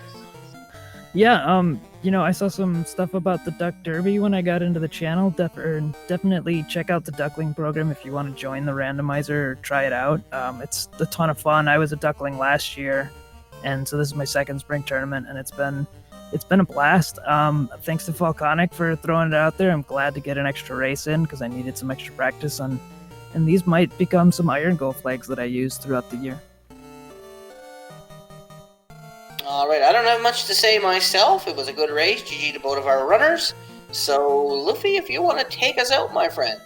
Speaker 4: Yeah, I saw some stuff about the Duck Derby when I got into the channel. Definitely check out the Duckling program if you want to join the randomizer or try it out. It's a ton of fun. I was a Duckling last year, and so this is my second spring tournament, and it's been a blast. Thanks to Falconic for throwing it out there. I'm glad to get an extra race in because I needed some extra practice on, and these might become some Iron Goal flags that I use throughout the year.
Speaker 2: All right, I don't have much to say myself. It was a good race. GG to both of our runners. So, Luffy, if you want to take us out, my friend.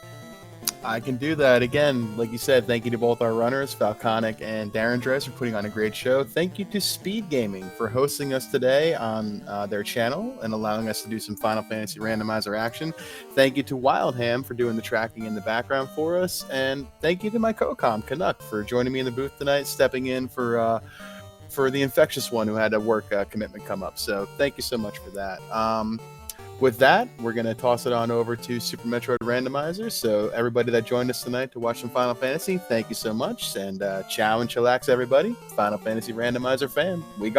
Speaker 1: I can do that. Again, like you said, thank you to both our runners, Falconic and darindrise, for putting on a great show. Thank you to SpeedGaming for hosting us today on their channel and allowing us to do some Final Fantasy Randomizer action. Thank you to Wildham for doing the tracking in the background for us. And thank you to my co-com, Canuck, for joining me in the booth tonight, stepping in for the infectious one who had a work commitment come up. So thank you so much for that. With that, we're going to toss it on over to Super Metroid Randomizer. So everybody that joined us tonight to watch some Final Fantasy, thank you so much. And ciao and chillax, everybody. Final Fantasy Randomizer fan. We got